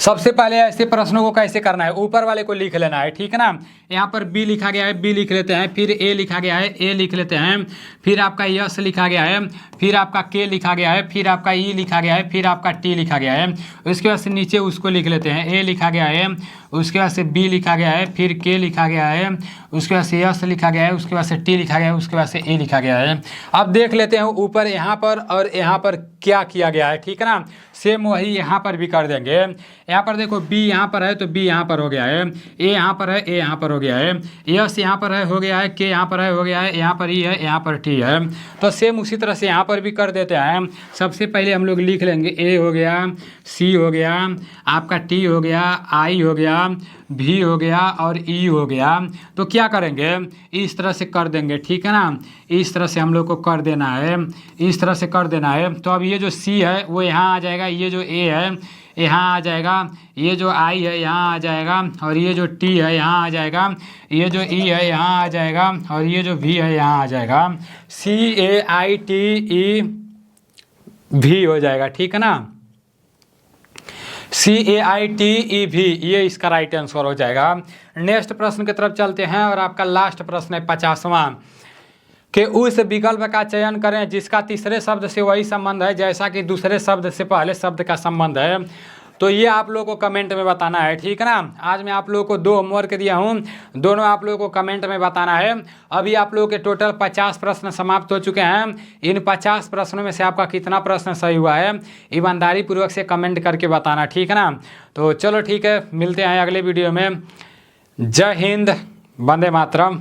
सबसे पहले ऐसे प्रश्नों को कैसे करना है, ऊपर वाले को लिख लेना है, ठीक है ना। यहाँ पर बी लिखा गया है, बी लिख लेते हैं। फिर ए लिखा गया है, ए लिख लेते हैं। फिर आपका यस लिखा गया है, फिर आपका के लिखा गया है, फिर आपका ई लिखा गया है, फिर आपका टी लिखा गया है। उसके बाद से नीचे उसको लिख लेते हैं, ए लिखा गया है, उसके बाद से बी लिखा गया है, फिर के लिखा गया है, उसके बाद से यस लिखा गया है, उसके बाद से टी लिखा गया है, उसके बाद से ए लिखा गया है। अब देख लेते हैं ऊपर यहाँ पर और यहाँ पर क्या किया गया है, ठीक है ना। सेम वही यहाँ पर भी कर देंगे। यहाँ पर देखो बी यहाँ पर है तो बी यहाँ पर हो गया है, ए यहाँ पर है, ए यहाँ पर हो गया है, यस यहाँ पर है हो गया है, के यहाँ पर है हो गया है, यहाँ पर ई है, यहाँ पर टी है। तो सेम उसी तरह से यहाँ पर भी कर देते हैं। सबसे पहले हम लोग लिख लेंगे ए हो गया, सी हो गया, आपका टी हो गया, आई हो गया, भी हो गया और ई हो गया। तो क्या करेंगे इस तरह से कर देंगे, ठीक है ना। इस तरह से हम लोग को कर देना है, इस तरह से कर देना है। तो अब ये जो सी है वो यहाँ आ जाएगा, ये जो ए है यहाँ आ जाएगा, ये जो आई है यहाँ आ जाएगा और ये जो टी है यहाँ आ जाएगा, ये जो ई है यहाँ आ जाएगा और ये जो वी है यहाँ आ जाएगा। CAITE भी हो जाएगा, ठीक है ना। CAITEV ये इसका राइट आंसर हो जाएगा। नेक्स्ट प्रश्न की तरफ चलते हैं और आपका लास्ट प्रश्न है 50वां कि उस विकल्प का चयन करें जिसका तीसरे शब्द से वही संबंध है जैसा कि दूसरे शब्द से पहले शब्द का संबंध है। तो ये आप लोगों को कमेंट में बताना है, ठीक है ना। आज मैं आप लोगों को 2 होमवर्क दिया हूँ, दोनों आप लोगों को कमेंट में बताना है। अभी आप लोगों के टोटल 50 प्रश्न समाप्त हो चुके हैं। इन 50 प्रश्नों में से आपका कितना प्रश्न सही हुआ है ईमानदारी पूर्वक से कमेंट करके बताना, ठीक है ना। तो चलो ठीक है, मिलते हैं अगले वीडियो में। जय हिंद, वंदे मातरम।